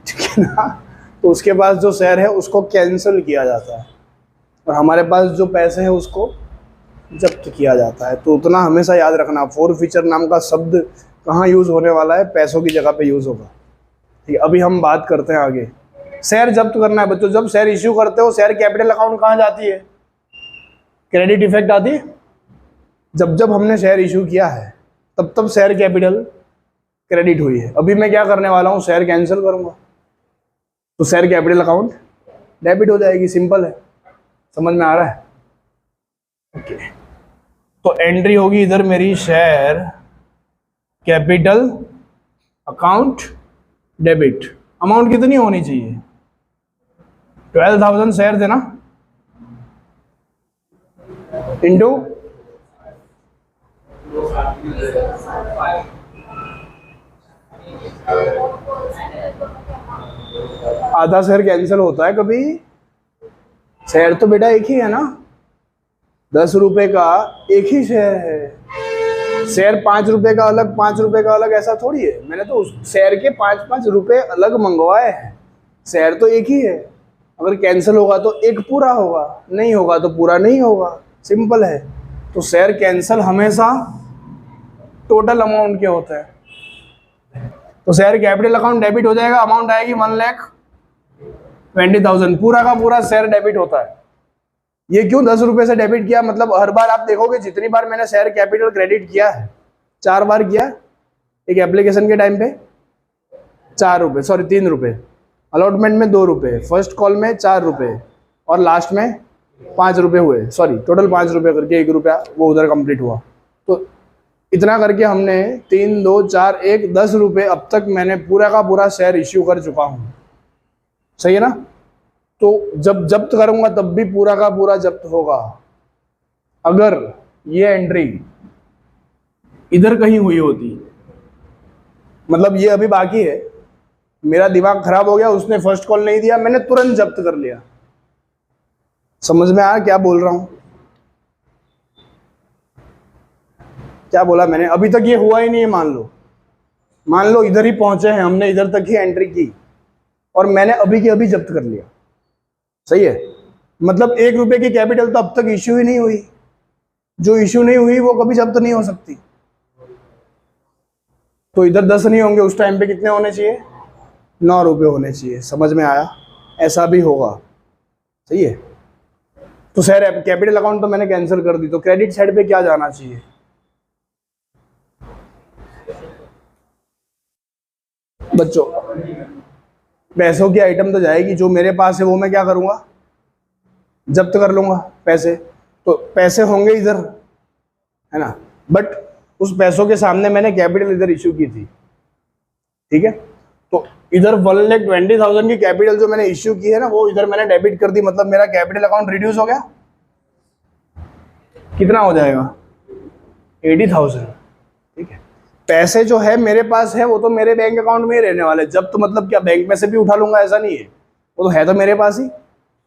ठीक है ना। तो उसके पास जो शेयर है उसको कैंसिल किया जाता है, और हमारे पास जो पैसे हैं उसको जब्त किया जाता है। तो उतना हमेशा याद रखना, फॉरफीचर नाम का शब्द कहाँ यूज़ होने वाला है, पैसों की जगह पे यूज़ होगा, ठीक है। अभी हम बात करते हैं आगे। शेयर जब्त करना है बच्चों, जब शेयर इश्यू करते हो शेयर कैपिटल अकाउंट कहाँ जाती है, क्रेडिट इफेक्ट आती है। जब जब हमने शेयर इशू किया है तब तब शेयर कैपिटल क्रेडिट हुई है। अभी मैं क्या करने वाला हूँ, शेयर कैंसिल करूँगा तो शेयर कैपिटल अकाउंट डेबिट हो जाएगी। सिंपल है, समझ में आ रहा है, ओके। तो एंट्री होगी इधर मेरी share capital account debit. Amount कितनी होनी चाहिए, 12,000 शेयर थे ना, इंटू आधा शेयर कैंसिल होता है कभी। शेयर तो बेटा एक ही है ना, 10 रुपए का एक ही शेयर है, शेयर 5 रुपए का अलग, 5 रुपए का अलग, ऐसा थोड़ी है। मैंने तो उस शेयर के 5-5 रुपए अलग मंगवाए हैं। शेयर तो एक ही है, अगर कैंसिल होगा तो एक पूरा होगा, नहीं होगा तो पूरा नहीं होगा, सिंपल है। तो शेयर कैंसिल हमेशा टोटल अमाउंट के होते हैं। तो शेयर कैपिटल अकाउंट डेबिट हो जाएगा, अमाउंट आएगी 1,20,000, पूरा का पूरा शेयर डेबिट होता है। ये क्यों 10 रुपए से डेबिट किया, मतलब हर बार आप देखोगे जितनी बार मैंने शेयर कैपिटल क्रेडिट किया है, 4 बार किया एक एप्लीकेशन के टाइम पे, 4 रुपए, सॉरी 3 रुपए, अलॉटमेंट में 2 रुपए, फर्स्ट कॉल में 4 रुपए और लास्ट में 5 रुपए हुए, सॉरी टोटल 5 रुपए करके 1 रुपया वो उधर कंप्लीट हुआ। तो इतना करके हमने 3, 2, 4, 1, 10 रुपए अब तक मैंने पूरा का पूरा शेयर इश्यू कर चुका हूँ, सही है ना। तो जब जब्त करूंगा तब भी पूरा का पूरा जब्त होगा। अगर ये एंट्री इधर कहीं हुई होती, मतलब ये अभी बाकी है, मेरा दिमाग खराब हो गया, उसने फर्स्ट कॉल नहीं दिया, मैंने तुरंत जब्त कर लिया। समझ में आया क्या बोल रहा हूं, क्या बोला मैंने? अभी तक ये हुआ ही नहीं है। मान लो इधर ही पहुंचे हैं, हमने इधर तक ही एंट्री की और मैंने अभी के अभी जब्त कर लिया, सही है। मतलब 1 रुपए की कैपिटल तो अब तक इश्यू ही नहीं हुई, जो इश्यू नहीं हुई वो कभी जब्त नहीं हो सकती। तो इधर 10 नहीं होंगे, उस टाइम पे कितने होने चाहिए? 9 रुपए होने चाहिए। समझ में आया? ऐसा भी होगा, सही है। तो सर कैपिटल अकाउंट तो मैंने कैंसिल कर दी, तो क्रेडिट साइड पे क्या जाना चाहिए? बच्चों पैसों की आइटम तो जाएगी, जो मेरे पास है वो मैं क्या करूंगा? जब्त कर लूंगा पैसे। तो पैसे होंगे इधर, है ना, बट उस पैसों के सामने मैंने कैपिटल इधर इश्यू की थी, ठीक है। तो इधर 1,20,000 की कैपिटल जो मैंने इश्यू की है ना, वो इधर मैंने डेबिट कर दी, मतलब मेरा कैपिटल अकाउंट रिड्यूस हो गया। कितना हो जाएगा? 80,000, ठीक है। पैसे जो है मेरे पास है वो तो मेरे बैंक अकाउंट में ही रहने वाले। जब्त मतलब क्या, बैंक में से भी उठा लूंगा ऐसा नहीं है, वो तो है तो मेरे पास ही,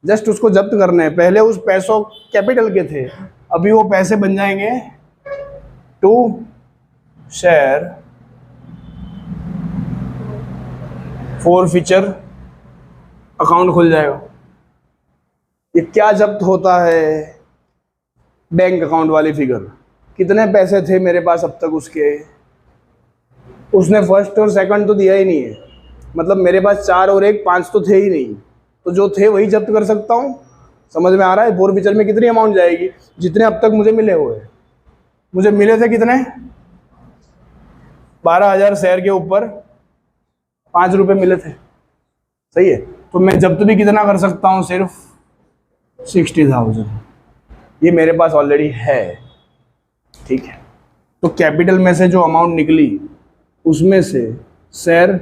जस्ट उसको जब्त करने हैं। पहले उस पैसों कैपिटल के थे, अभी वो पैसे बन जाएंगे टू शेयर फॉरफीचर अकाउंट खुल जाएगा। ये क्या जब्त होता है? बैंक अकाउंट वाली फिगर, कितने पैसे थे मेरे पास अब तक उसके, उसने फर्स्ट और सेकंड तो दिया ही नहीं है, मतलब मेरे पास 4 और 1 5 तो थे ही नहीं, तो जो थे वही जब्त कर सकता हूँ। समझ में आ रहा है? फॉरफीचर में कितनी अमाउंट जाएगी? जितने अब तक मुझे मिले हुए, मुझे मिले थे कितने? 12,000 शेयर के ऊपर 5 रुपए मिले थे, सही है। तो मैं जब्त भी कितना कर सकता हूँ? सिर्फ 60,000। ये मेरे पास ऑलरेडी है, ठीक है। तो कैपिटल में से जो अमाउंट निकली उसमें से शेयर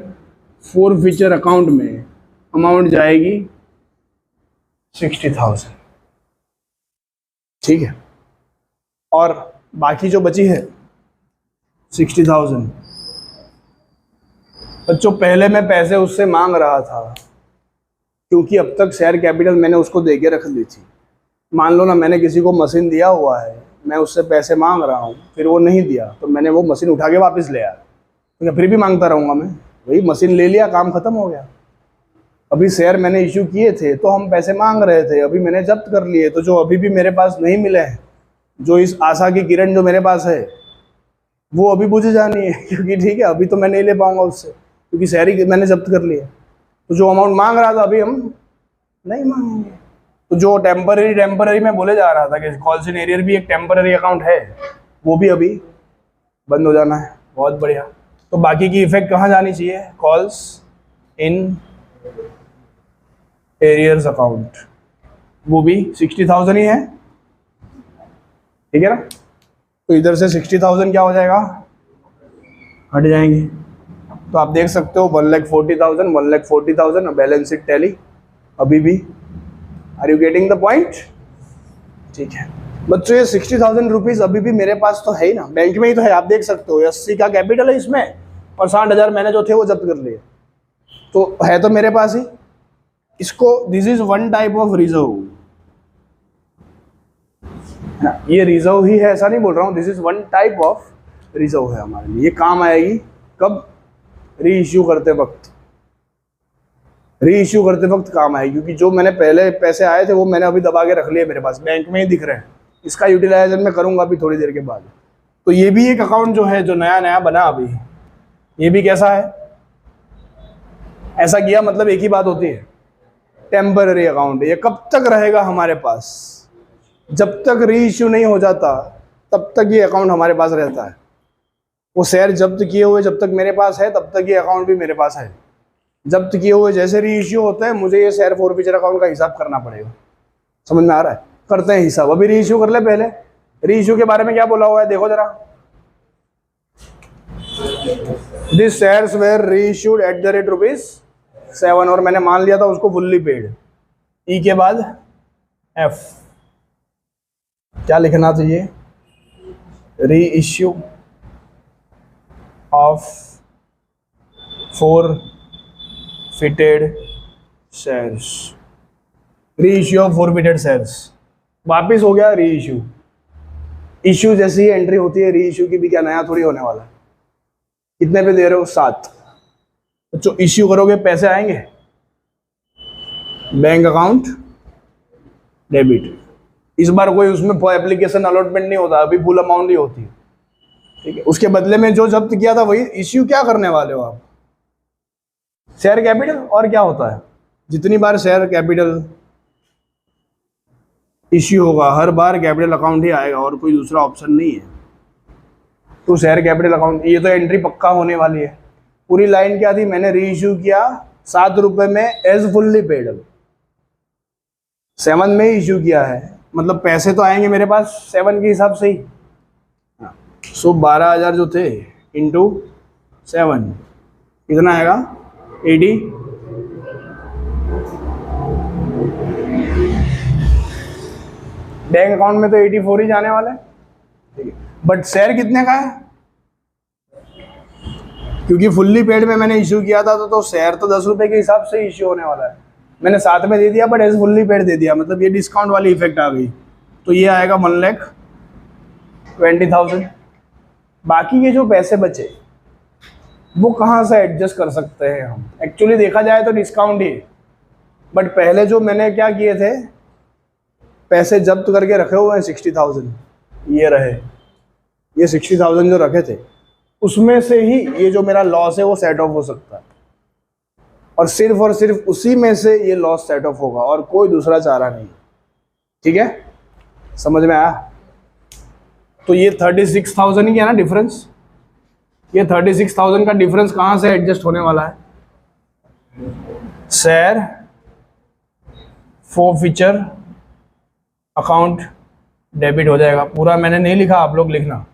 फॉरफीचर अकाउंट में अमाउंट जाएगी 60,000, ठीक है। और बाकी जो बची है 60,000, बच्चों पहले मैं पैसे उससे मांग रहा था, क्योंकि अब तक शेयर कैपिटल मैंने उसको दे के रख दी थी। मान लो ना मैंने किसी को मशीन दिया हुआ है, मैं उससे पैसे मांग रहा हूँ, फिर वो नहीं दिया तो मैंने वो मशीन उठा के वापस ले आया, तो फिर भी मांगता रहूँगा मैं? वही मशीन ले लिया, काम खत्म हो गया। अभी शेयर मैंने इश्यू किए थे तो हम पैसे मांग रहे थे, अभी मैंने जब्त कर लिए, तो जो अभी भी मेरे पास नहीं मिले हैं, जो इस आशा की किरण जो मेरे पास है वो अभी बुझ जानी है, क्योंकि ठीक है अभी तो मैं नहीं ले पाऊंगा उससे, क्योंकि शेयर ही मैंने जब्त कर लिया। तो जो अमाउंट मांग रहा था अभी हम नहीं मांगेंगे। तो जो टेम्पररी मैं बोले जा रहा था कि कॉल्स इन एरियर भी एक टेम्पररी अकाउंट है, वो भी अभी बंद हो जाना है। बहुत बढ़िया। तो बाकी की इफेक्ट कहाँ जानी चाहिए? कॉल्स इन एरियर्स अकाउंट, वो भी 60,000 ही है, ठीक है ना। तो इधर से 60,000 क्या हो जाएगा? हट जाएंगे। तो आप देख सकते हो 1,40,000 1,40,000 बैलेंस शीट टैली अभी भी। Are you getting the point? ठीक है बच्चों, ये 60,000 रुपीज अभी भी मेरे पास तो है ही ना, बैंक में ही तो है। आप देख सकते हो 80 का कैपिटल है इसमें और 60,000 मैंने जो थे वो जब्त कर लिए, तो है तो मेरे पास ही। इसको this is one type of reserve, ये रिजर्व ही है ऐसा नहीं बोल रहा हूँ, this is one type of reserve है हमारे लिए, ये काम आएगी कब, री इश्यू करते वक्त, री इश्यू करते वक्त काम आएगी, क्योंकि जो मैंने पहले पैसे आए थे वो मैंने अभी दबा के रख लिए, मेरे पास बैंक में ही दिख रहे हैं, इसका यूटिलाइजेशन मैं करूंगा अभी थोड़ी देर के बाद। तो ये भी एक अकाउंट जो है जो नया नया बना अभी, ये भी कैसा है, ऐसा किया मतलब एक ही बात होती है, टेम्पररी अकाउंट। ये कब तक रहेगा हमारे पास, जब तक री इश्यू नहीं हो जाता तब तक ये अकाउंट हमारे पास रहता है। वो शेयर जब्त किए हुए जब तक मेरे पास है तब तक ये अकाउंट भी मेरे पास है। जब्त किए हुए जैसे री इश्यू होता है मुझे ये शेयर फॉरफीचर अकाउंट का हिसाब करना पड़ेगा। समझ में आ रहा है? करते हैं हिसाब। अभी री इश्यू कर ले पहले। री इश्यू के बारे में क्या बोला हुआ है देखो जरा। दिस शेयर्स वेर री इश्यूड एट द रेट ₹7 और मैंने मान लिया था उसको फुल्ली पेड। ई के बाद एफ क्या लिखना चाहिए, री इश्यू ऑफ forfeited शेयर्स, री इश्यू ऑफ forfeited शेयर्स। वापिस हो गया री इश्यू। इश्यू जैसी ही एंट्री होती है री इश्यू की भी क्या नया थोड़ी होने वाला है। कितने पे दे रहे हो 7, तो जो इश्यू करोगे पैसे आएंगे, बैंक अकाउंट डेबिट। इस बार कोई उसमें एप्लीकेशन अलॉटमेंट नहीं होता, अभी फुल अमाउंट ही होती है, ठीक है। उसके बदले में जो जब्त किया था वही इश्यू क्या करने वाले हो आप, शेयर कैपिटल। और क्या होता है, जितनी बार शेयर कैपिटल इश्यू होगा हर बार कैपिटल अकाउंट ही आएगा और कोई दूसरा ऑप्शन नहीं है। तो शेयर कैपिटल अकाउंट, ये तो एंट्री पक्का होने वाली है। पूरी लाइन क्या थी, मैंने री इश्यू किया ₹7 में एज फुल्ली पेड, 7 में इश्यू किया है, मतलब पैसे तो आएंगे मेरे पास 7 के हिसाब से ही। सो 12,000 जो थे इंटू 7 कितना आएगा 80। बैंक अकाउंट में तो 84 ही जाने वाला है, ठीक है। बट शेयर कितने का है, क्योंकि फुल्ली पेड में मैंने इश्यू किया था तो शेयर तो ₹10 के हिसाब से इश्यू होने वाला है। मैंने 7 में दे दिया बट एज फुल्ली पेड दे दिया, मतलब ये डिस्काउंट वाली इफेक्ट आ गई। तो ये आएगा 1,20,000। बाकी के जो पैसे बचे वो कहाँ से एडजस्ट कर सकते हैं हम, एक्चुअली देखा जाए तो डिस्काउंट ही। बट पहले जो मैंने क्या किए थे, पैसे जब्त करके रखे हुए हैं 60,000, ये रहे, ये 60,000 जो रखे थे उसमें से ही ये जो मेरा लॉस है वो सेट ऑफ हो सकता है, और सिर्फ उसी में से ये लॉस सेट ऑफ होगा और कोई दूसरा चारा नहीं, ठीक है। समझ में आया? तो ये 36,000 ही है ना डिफरेंस, ये 36,000 का डिफरेंस कहाँ से एडजस्ट होने वाला है, शेयर फॉरफीचर अकाउंट डेबिट हो जाएगा। पूरा मैंने नहीं लिखा, आप लोग लिखना,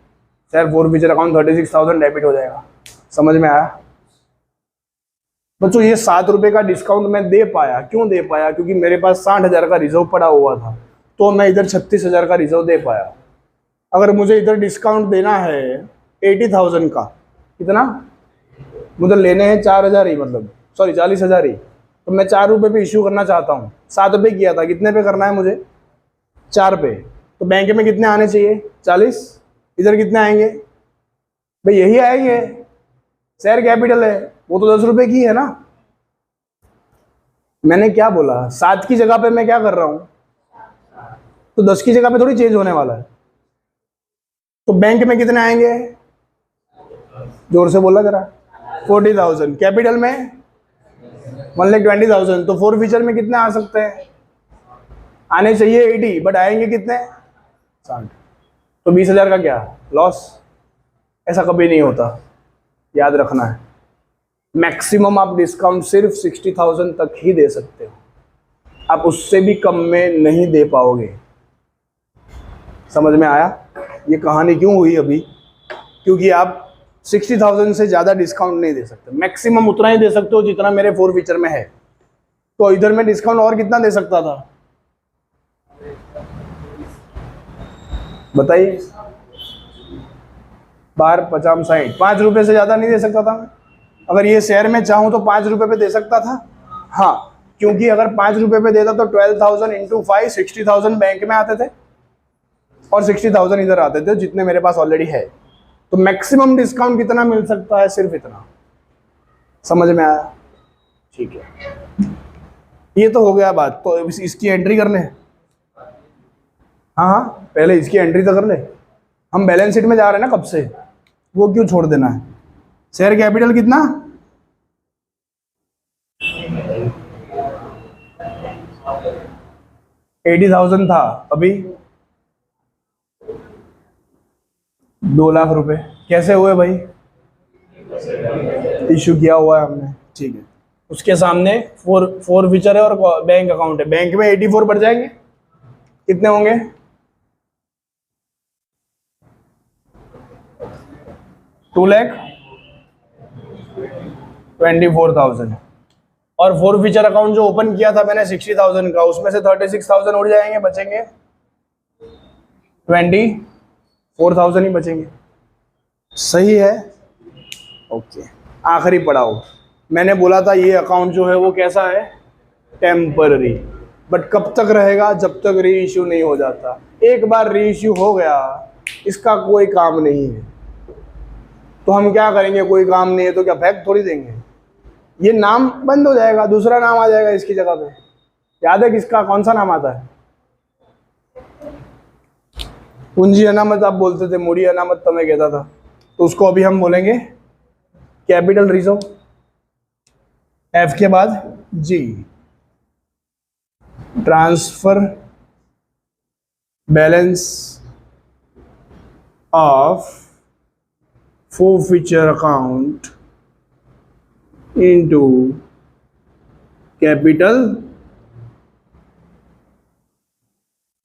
शेयर फॉरफीचर अकाउंट 36,000 डेबिट हो जाएगा। समझ में आया बच्चों? ये ₹7 का डिस्काउंट मैं दे पाया, क्यों दे पाया, क्योंकि मेरे पास 60,000 का रिजर्व पड़ा हुआ था, तो मैं इधर 36,000 का रिजर्व दे पाया। अगर मुझे इधर डिस्काउंट देना है 80,000 का, कितना मुझे लेने हैं 4,000 ही, मतलब सॉरी 40,000 ही, तो मैं ₹4 पे इश्यू करना चाहता हूँ। 7 पे किया था, कितने पे करना है मुझे, 4 पे। तो बैंक में कितने आने चाहिए, 40। इधर कितने आएंगे भाई, यही आएंगे, शेयर कैपिटल है वो तो ₹10 की है ना। मैंने क्या बोला, 7 की जगह पे मैं क्या कर रहा हूँ, तो 10 की जगह पे थोड़ी चेंज होने वाला है। तो बैंक में कितने आएंगे, जोर से बोला जरा, 40,000। कैपिटल में 1,20,000। तो फॉरफीचर में कितने आ सकते हैं, आने चाहिए 80 बट आएंगे कितने, 60। तो 20,000 का क्या लॉस, ऐसा कभी नहीं होता, याद रखना है। मैक्सिमम आप डिस्काउंट सिर्फ 60,000 तक ही दे सकते हो, आप उससे भी कम में नहीं दे पाओगे। समझ में आया ये कहानी क्यों हुई अभी, क्योंकि आप 60,000 से ज़्यादा डिस्काउंट नहीं दे सकते, मैक्सिमम उतना ही दे सकते हो जितना मेरे फॉरफीचर में है। तो इधर मैं डिस्काउंट और कितना दे सकता था बताइए, 12, 50, 60, ₹5 से ज़्यादा नहीं दे सकता था मैं। अगर ये शेयर में चाहूँ तो ₹5 पे दे सकता था, हाँ, क्योंकि अगर ₹5 पे देता तो 12,000 इंटू 5 60,000 बैंक में आते थे और 60,000 इधर आते थे जितने मेरे पास ऑलरेडी है। तो मैक्सिमम डिस्काउंट कितना मिल सकता है? सिर्फ इतना। समझ में आया? ठीक है, ये तो हो गया बात। तो इसकी एंट्री कर ले। हाँ हाँ, पहले इसकी एंट्री तो कर ले। हम बैलेंस शीट में जा रहे हैं ना कब से, वो क्यों छोड़ देना है? शेयर कैपिटल कितना? 80,000 था, अभी 2 लाख रुपए। कैसे हुए भाई? इश्यू किया हुआ है हमने, ठीक है। उसके सामने फोर फीचर है और बैंक अकाउंट है। बैंक में 84 बढ़ जाएंगे, कितने होंगे? 2,24,000। और फोर फीचर अकाउंट जो ओपन किया था मैंने 60,000 का, उसमें से 36,000 उड़ जाएंगे, बचेंगे 24,000 ही बचेंगे। सही है, ओके। आखिरी पड़ाव, मैंने बोला था ये अकाउंट जो है वो कैसा है? टेम्पररी। बट कब तक रहेगा? जब तक री इश्यू नहीं हो जाता। एक बार री इश्यू हो गया, इसका कोई काम नहीं है। तो हम क्या करेंगे? कोई काम नहीं है तो क्या फेंक थोड़ी देंगे? ये नाम बंद हो जाएगा, दूसरा नाम आ जाएगा इसकी जगह पे। याद है किसका, कौन सा नाम आता है? पूंजी अनामत आप बोलते थे, मूडी अनामत तो मैं कहता था। तो उसको अभी हम बोलेंगे कैपिटल रिजर्व। एफ के बाद G, transfer balance of forfeiture account into capital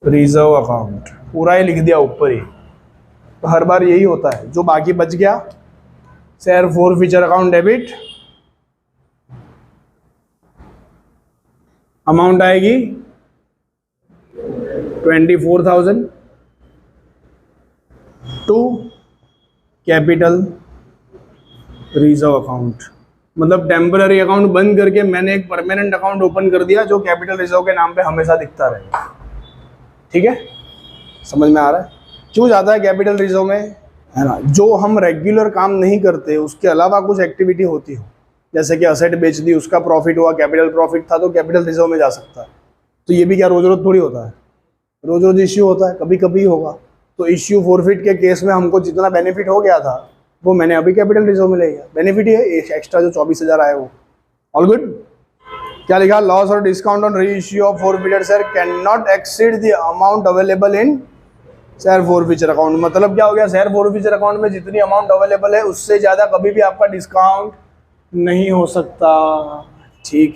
reserve account. पूरा ही लिख दिया ऊपर ही। तो हर बार यही होता है, जो बाकी बच गया share forfeiture account debit, amount आएगी 24,000 टू कैपिटल रिजर्व अकाउंट। मतलब टेम्पररी अकाउंट बंद करके मैंने एक परमानेंट अकाउंट ओपन कर दिया जो कैपिटल रिजर्व के नाम पे हमेशा दिखता रहेगा। ठीक है, समझ में आ रहा है? क्यों जाता है कैपिटल रिजर्व में, है ना? जो हम रेगुलर काम नहीं करते, उसके अलावा कुछ एक्टिविटी होती हो, जैसे कि असेट बेच दी, उसका प्रॉफिट हुआ, कैपिटल प्रॉफिट था, तो कैपिटल रिजर्व में जा सकता है। तो ये भी क्या रोज रोज थोड़ी होता है? रोज रोज इश्यू होता है, कभी कभी होगा। तो इश्यू फॉरफिट के केस में हमको जितना बेनिफिट हो गया था वो मैंने अभी कैपिटल रिजर्व में ले लिया। बेनिफिट ही है एक्स्ट्रा जो 24,000 आए वो। All good. क्या लिखा? लॉस और डिस्काउंट ऑन री issue of forfeited share can not exceed the amount available in share forfeiture account. मतलब क्या हो गया? शेयर फॉरफिचर अकाउंट में जितनी अमाउंट अवेलेबल है उससे ज़्यादा कभी भी आपका डिस्काउंट नहीं हो सकता। ठीक है।